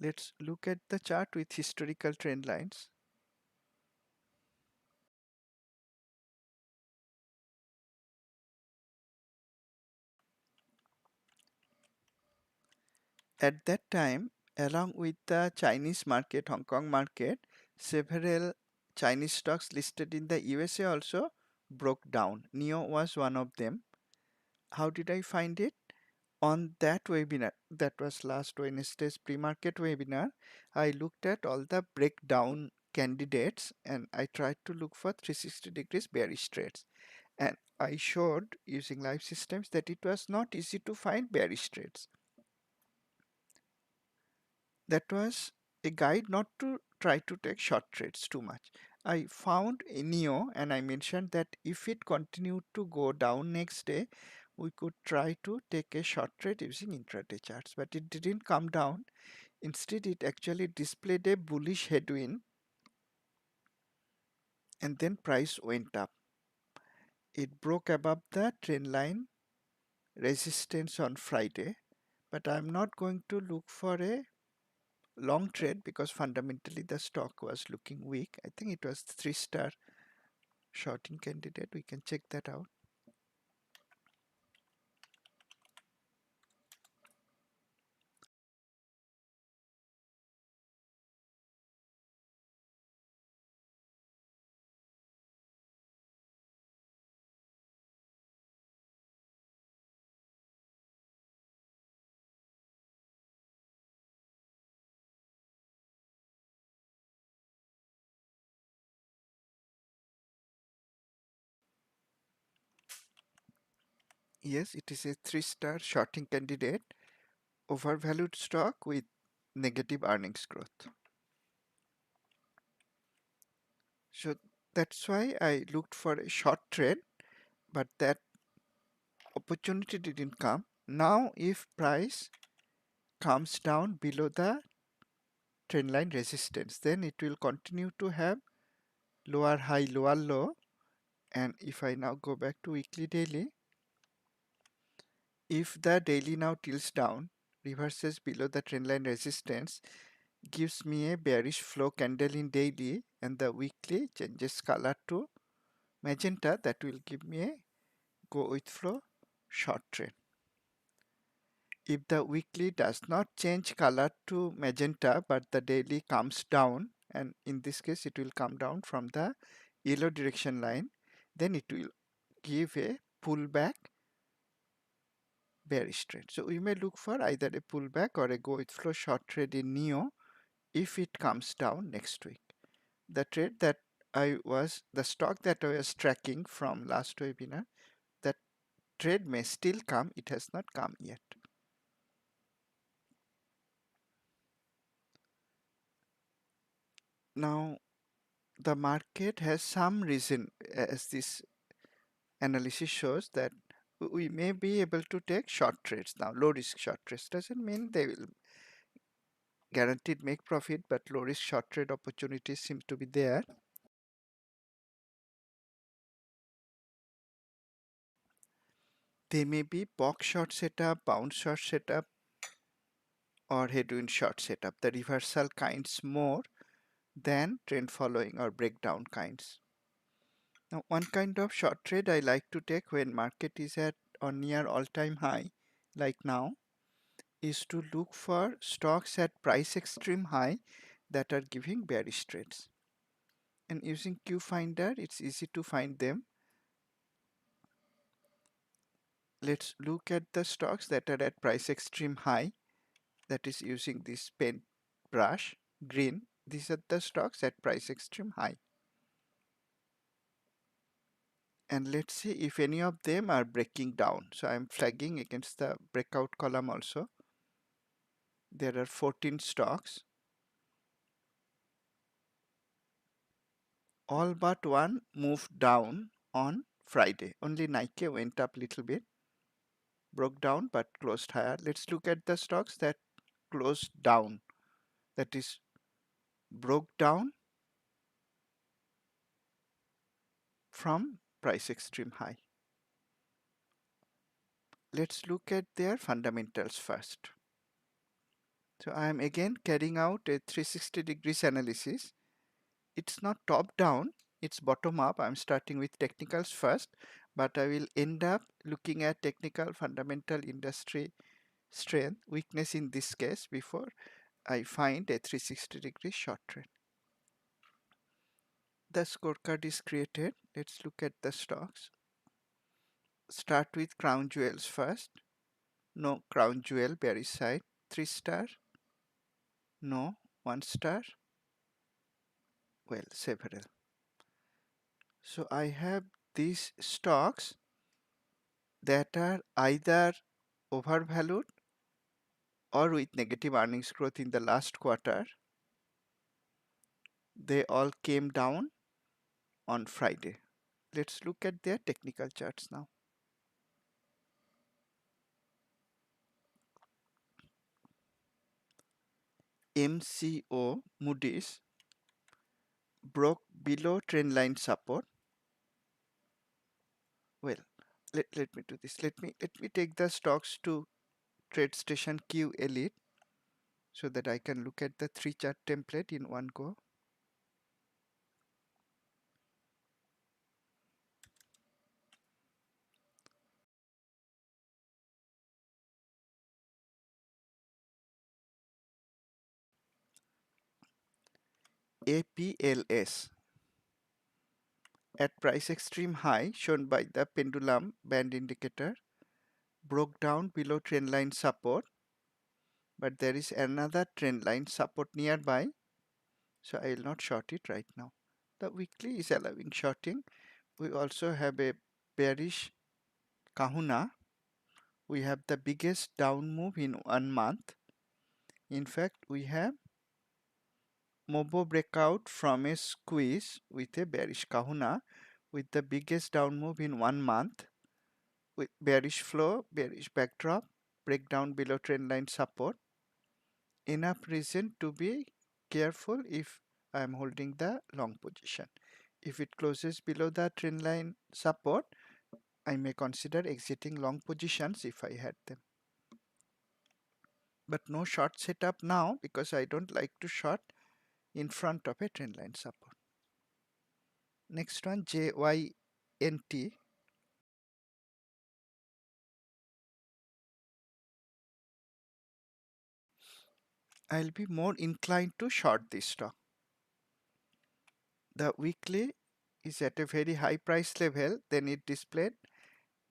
A: Let's look at the chart with historical trend lines. At that time, along with the Chinese market, Hong Kong market, several Chinese stocks listed in the USA also broke down. NEO was one of them. How did I find it? On that webinar, that was last Wednesday's pre-market webinar, I looked at all the breakdown candidates and I tried to look for 360 degrees bearish trades. And I showed using live systems that it was not easy to find bearish trades. That was a guide not to try to take short trades too much. I found a NEO and I mentioned that if it continued to go down next day, we could try to take a short trade using intraday charts, but it didn't come down. Instead, it actually displayed a bullish headwind and then price went up. It broke above the trend line resistance on Friday, but I'm not going to look for a long trade because fundamentally the stock was looking weak. I think it was 3-star shorting candidate. We can check that out. Yes, it is a 3-star shorting candidate, overvalued stock with negative earnings growth. So that's why I looked for a short trade, but that opportunity didn't come. Now, if price comes down below the trend line resistance, then it will continue to have lower high, lower low. And if I now go back to weekly daily, if the daily now tilts down, reverses below the trend line resistance, gives me a bearish flow candle in daily, and the weekly changes color to magenta, that will give me a go with flow short trade. If the weekly does not change color to magenta but the daily comes down, and in this case it will come down from the yellow direction line, then it will give a pullback bearish trade. So we may look for either a pullback or a go with flow short trade in NEO if it comes down next week. The trade that the stock that I was tracking from last webinar, that trade may still come, it has not come yet. Now, the market has some reason, as this analysis shows, that we may be able to take short trades now. Low risk short trades doesn't mean they will guaranteed make profit, but low risk short trade opportunities seem to be there. They may be box short setup, bounce short setup, or headwind short setup, the reversal kinds more than trend following or breakdown kinds. Now, one kind of short trade I like to take when market is at or near all-time high, like now, is to look for stocks at price extreme high that are giving bearish trades. And using Q Finder, it's easy to find them. Let's look at the stocks that are at price extreme high, that is using this pen brush, green. These are the stocks at price extreme high. And let's see if any of them are breaking down. So I'm flagging against the breakout column also. There are 14 stocks. All but one moved down on Friday. Only Nike went up a little bit, broke down but closed higher. Let's look at the stocks that closed down, that is broke down from price extreme high. Let's look at their fundamentals first. So I am again carrying out a 360 degrees analysis. It's not top down, it's bottom up. I'm starting with technicals first, but I will end up looking at technical, fundamental, industry, strength, weakness in this case before I find a 360 degree short trend. The scorecard is created. Let's look at the stocks. Start with Crown Jewels first. No, Crown Jewel, bearish side. 3 star. No, 1 star. Well, several. So I have these stocks that are either overvalued or with negative earnings growth in the last quarter. They all came down on Friday. Let's look at their technical charts now. MCO Moody's broke below trendline support. Well, let me do this. Let me take the stocks to TradeStation Q Elite so that I can look at the 3 chart template in one go. APLS at price extreme high shown by the pendulum band indicator broke down below trendline support, but there is another trendline support nearby, so I will not short it right now. The weekly is allowing shorting. We also have a bearish kahuna. We have the biggest down move in 1 month. In fact, we have Mobo breakout from a squeeze with a bearish kahuna with the biggest down move in 1 month with bearish flow, bearish backdrop, breakdown below trendline support. Enough reason to be careful if I am holding the long position. If it closes below the trendline support, I may consider exiting long positions if I had them. But no short setup now because I don't like to short in front of a trendline support. Next one, JYNT. I'll be more inclined to short this stock. The weekly is at a very high price level, then it displayed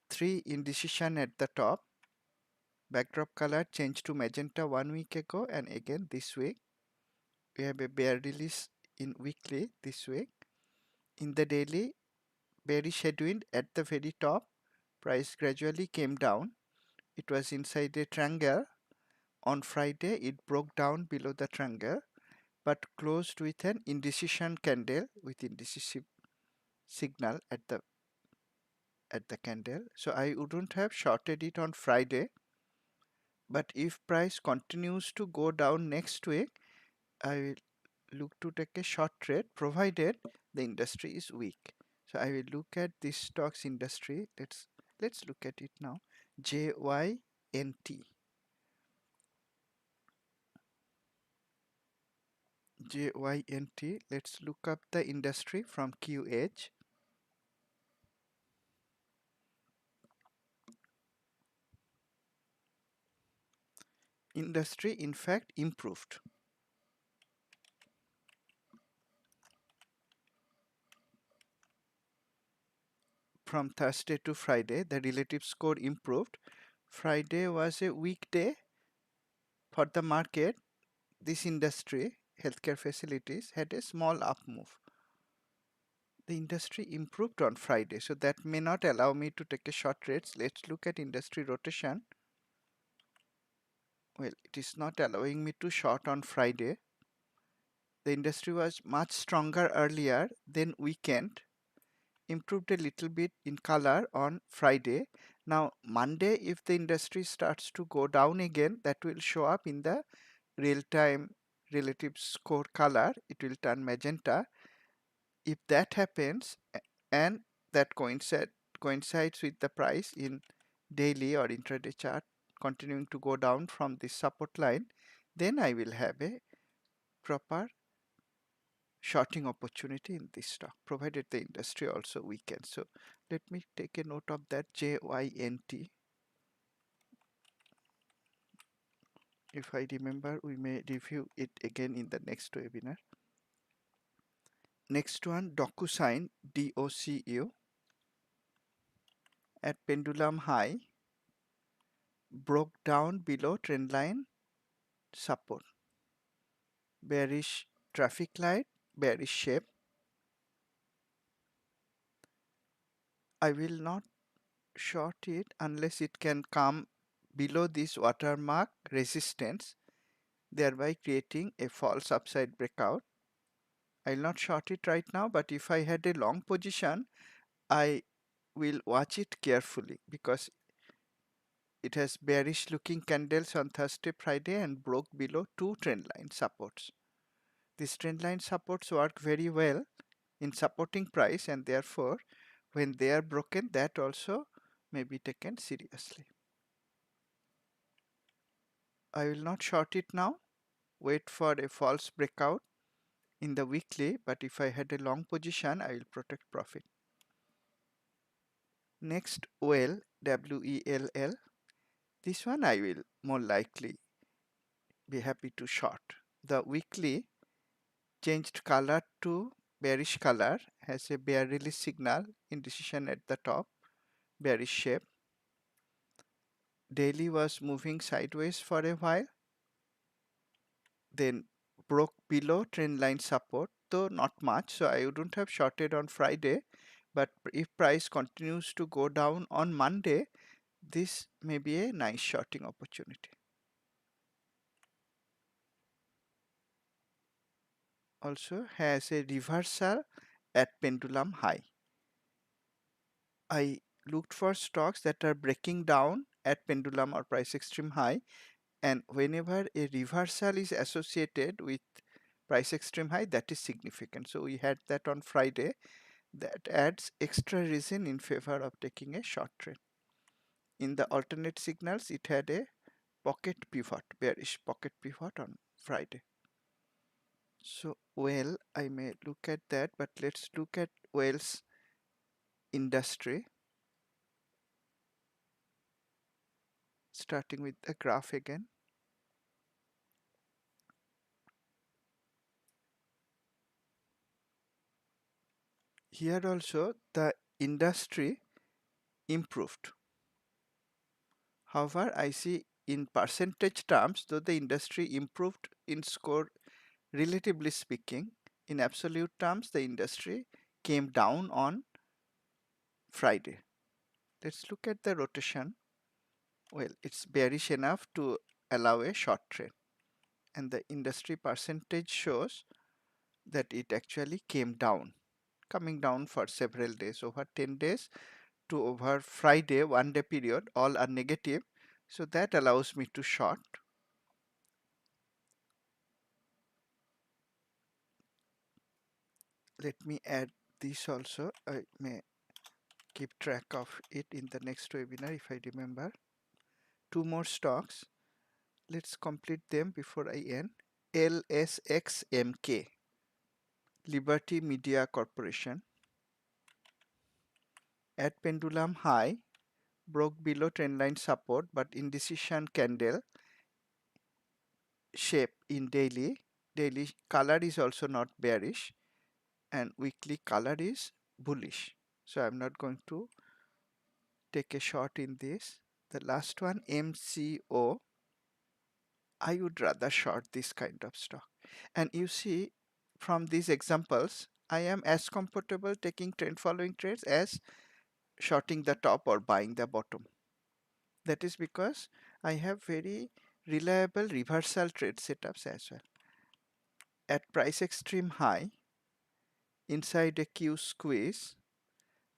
A: 3 indecision at the top. Backdrop color changed to magenta 1 week ago and again this week. We have a bear release in weekly this week. In the daily, bearish headwind at the very top. Price gradually came down. It was inside a triangle. On Friday, it broke down below the triangle but closed with an indecision candle with indecisive signal at the candle. So I wouldn't have shorted it on Friday. But if price continues to go down next week, I will look to take a short trade provided the industry is weak. So I will look at this stocks industry. Let's look at it now. JYNT. JYNT. Let's look up the industry from QH. Industry in fact improved from Thursday to Friday. The relative score improved. Friday was a weekday for the market. This industry, healthcare facilities, had a small up move. The industry improved on Friday, so that may not allow me to take a short trades. Let's look at industry rotation. Well, it is not allowing me to short on Friday. The industry was much stronger earlier, then weakened, improved a little bit in color on Friday. Now Monday, if the industry starts to go down again, that will show up in the real-time relative score color. It will turn magenta. If that happens and that coincides with the price in daily or intraday chart continuing to go down from this support line, then I will have a proper shorting opportunity in this stock provided the industry also weakens. So let me take a note of that. JYNT. If I remember, we may review it again in the next webinar. Next one, DocuSign, DOCU, at pendulum high, broke down below trendline support. Bearish traffic light, bearish shape. I will not short it unless it can come below this watermark resistance, thereby creating a false upside breakout. I'll not short it right now, but if I had a long position, I will watch it carefully because it has bearish looking candles on Thursday, Friday and broke below two trend line supports. These trend line supports work very well in supporting price, and therefore when they are broken, that also may be taken seriously. I will not short it now, wait for a false breakout in the weekly, but if I had a long position, I will protect profit. Next, WELL, WELL. This one I will more likely be happy to short. The weekly changed color to bearish color, has a bear release signal, indecision at the top, bearish shape. Daily was moving sideways for a while, then broke below trend line support, though not much, so I wouldn't have shorted on Friday, but if price continues to go down on Monday, this may be a nice shorting opportunity. Also has a reversal at pendulum high. I looked for stocks that are breaking down at pendulum or price extreme high, and whenever a reversal is associated with price extreme high, that is significant. So we had that on Friday. That adds extra reason in favor of taking a short trade. In the alternate signals, it had a pocket pivot, bearish pocket pivot on Friday. So well, I may look at that, but let's look at Well's industry, starting with the graph again. Here also the industry improved. However, I see in percentage terms, though the industry improved in score relatively speaking, in absolute terms, the industry came down on Friday. Let's look at the rotation. Well, it's bearish enough to allow a short trade, and the industry percentage shows that it actually came down, coming down for several days, over 10 days to over Friday, 1 day period, all are negative. So that allows me to short. Let me add this also. I may keep track of it in the next webinar if I remember. Two more stocks. Let's complete them before I end. LSXMK, Liberty Media Corporation, at pendulum high, broke below trendline support, but indecision candle shape in daily. Daily color is also not bearish, and weekly color is bullish. So I'm not going to take a short in this. The last one, MCO, I would rather short this kind of stock. And you see from these examples, I am as comfortable taking trend following trades as shorting the top or buying the bottom. That is because I have very reliable reversal trade setups as well. At price extreme high, inside a Q squeeze,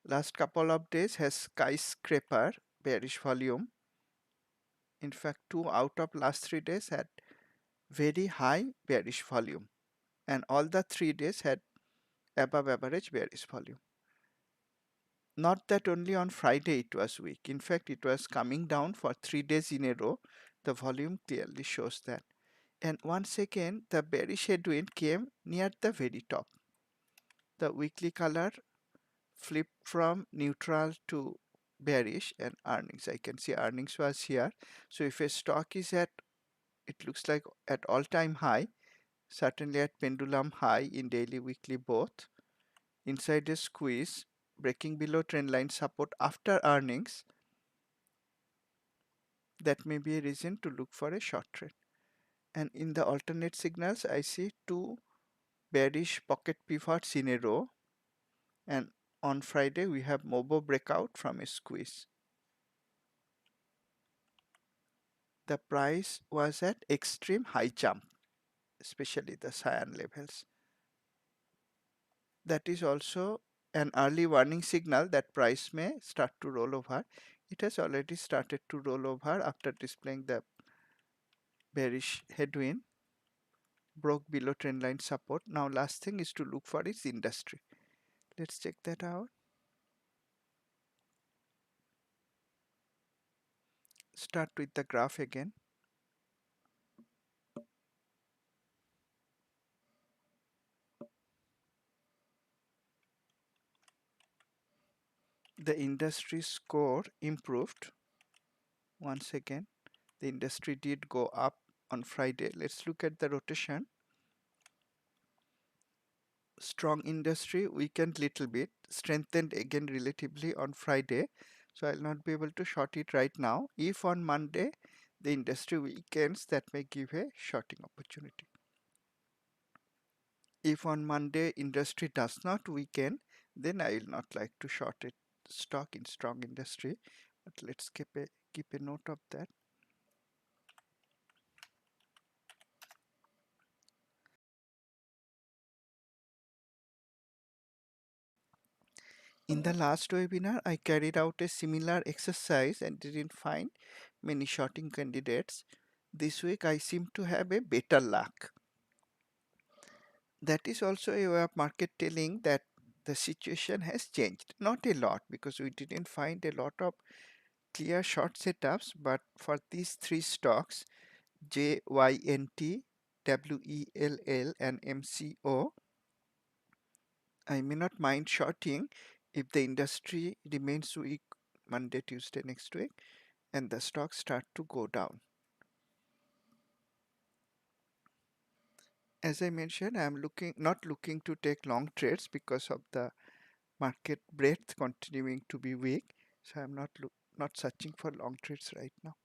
A: last couple of days has skyscraper bearish volume. In fact, 2 out of last 3 days had very high bearish volume, and all the 3 days had above average bearish volume. Not that only on Friday it was weak. In fact, it was coming down for 3 days in a row. The volume clearly shows that. And once again, the bearish headwind came near the very top. The weekly color flipped from neutral to bearish, and earnings. I can see earnings was here. So if a stock is at, it looks like at all-time high, certainly at pendulum high in daily, weekly both, inside a squeeze, breaking below trend line support after earnings, that may be a reason to look for a short trade. And in the alternate signals, I see two bearish pocket pivots in a row. And on Friday, we have MOBO breakout from a squeeze. The price was at extreme high jump, especially the cyan levels. That is also an early warning signal that price may start to roll over. It has already started to roll over after displaying the bearish headwind, broke below trendline support. Now last thing is to look for its industry. Let's check that out. Start with the graph again. The industry score improved once again. The industry did go up on Friday. Let's look at the rotation. Strong industry weakened little bit, strengthened again relatively on Friday. So I'll not be able to short it right now. If on Monday the industry weakens, that may give a shorting opportunity. If on Monday industry does not weaken, then I will not like to short it stock in strong industry. But let's keep a note of that. In the last webinar, I carried out a similar exercise and didn't find many shorting candidates. This week I seem to have a better luck. That is also a way of market telling that the situation has changed. Not a lot, because we didn't find a lot of clear short setups, but for these three stocks, JYNT, WELL and MCO, I may not mind shorting if the industry remains weak Monday, Tuesday next week and the stocks start to go down. As I mentioned, I am not looking to take long trades because of the market breadth continuing to be weak. So I'm not searching for long trades right now.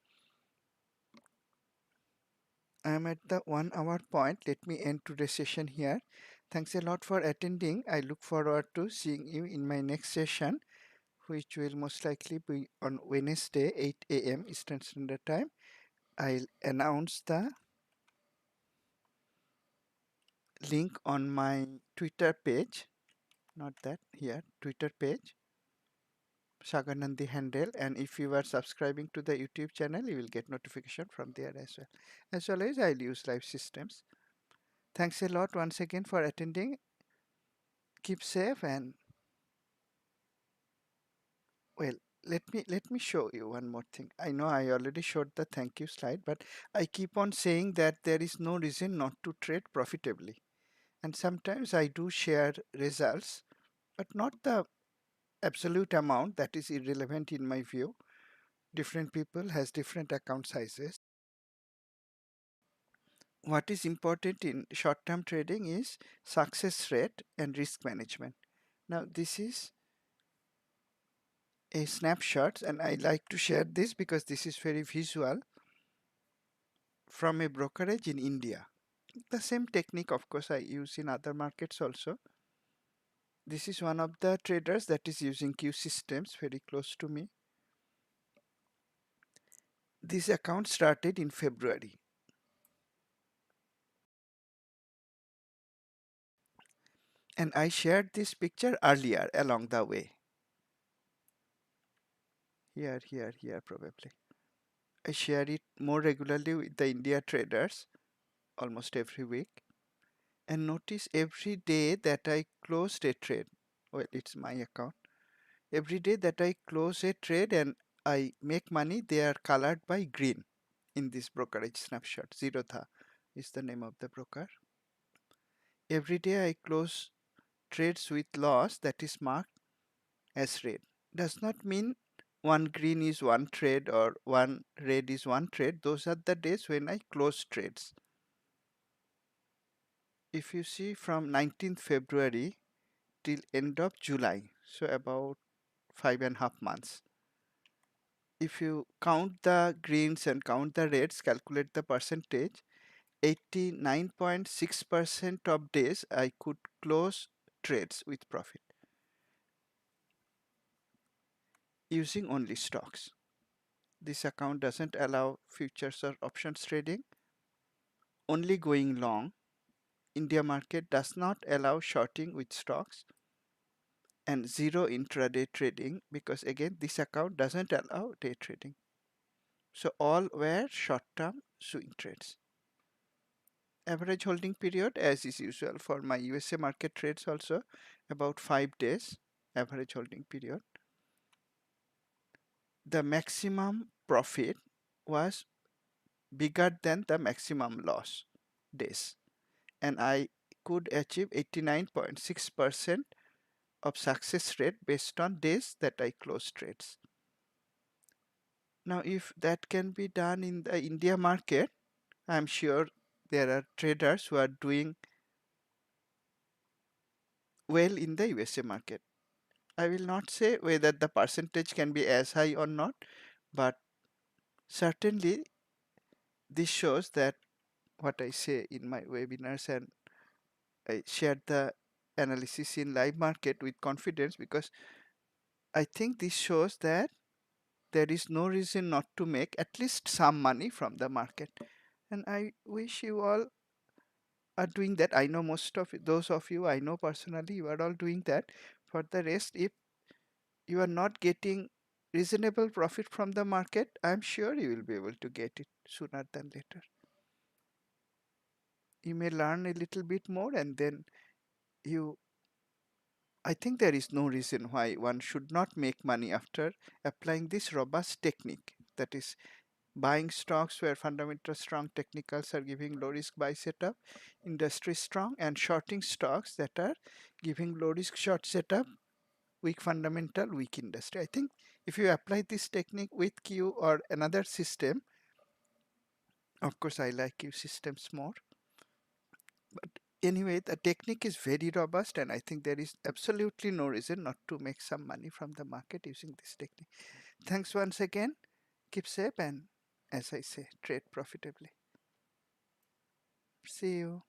A: I am at the 1 hour point. Let me end today's session here. Thanks a lot for attending. I look forward to seeing you in my next session, which will most likely be on Wednesday, 8 a.m. Eastern Standard Time. I'll announce the link on my Twitter page, not that, here, Twitter page, Sagar Nandi handle, and if you are subscribing to the YouTube channel, you will get notification from there as well. As always, I'll use live systems. Thanks a lot once again for attending. Keep safe and well, let me show you one more thing. I know I already showed the thank you slide, but I keep on saying that there is no reason not to trade profitably. And sometimes I do share results, but not the absolute amount. That is irrelevant in my view. Different people has different account sizes. What is important in short-term trading is success rate and risk management. Now this is a snapshot and I like to share this because this is very visual from a brokerage in India. The same technique of course I use in other markets also. This is one of the traders that is using Q systems very close to me. This account started in February. And I shared this picture earlier along the way. Here probably. I share it more regularly with the India traders almost every week. And notice every day that I closed a trade, well, it's my account. Every day that I close a trade and I make money, they are colored by green in this brokerage snapshot. Zerotha is the name of the broker. Every day I close trades with loss that is marked as red. Does not mean one green is one trade or one red is one trade. Those are the days when I close trades. If you see from 19th February till end of July, so about 5.5 months. If you count the greens and count the reds, calculate the percentage, 89.6% of days I could close trades with profit using only stocks. This account doesn't allow futures or options trading, only going long. India market does not allow shorting with stocks and zero intraday trading because again this account doesn't allow day trading. So all were short-term swing trades. Average holding period as is usual for my USA market trades also about 5 days average holding period. The maximum profit was bigger than the maximum loss days and I could achieve 89.6% of success rate based on days that I closed trades. Now if that can be done in the India market, I'm sure there are traders who are doing well in the USA market. I will not say whether the percentage can be as high or not, but certainly this shows that what I say in my webinars and I shared the analysis in live market with confidence because I think this shows that there is no reason not to make at least some money from the market. And I wish you all are doing that. I know most of those of you I know personally, you are all doing that. For the rest, if you are not getting reasonable profit from the market, I'm sure you will be able to get it sooner than later. You may learn a little bit more and then you I think there is no reason why one should not make money after applying this robust technique, that is buying stocks where fundamental strong technicals are giving low risk buy setup, industry strong, and shorting stocks that are giving low risk short setup, weak fundamental, weak industry. I think if you apply this technique with Q or another system, of course I like Q systems more, but anyway, the technique is very robust and I think there is absolutely no reason not to make some money from the market using this technique. Thanks once again. Keep safe and as I say, trade profitably. See you.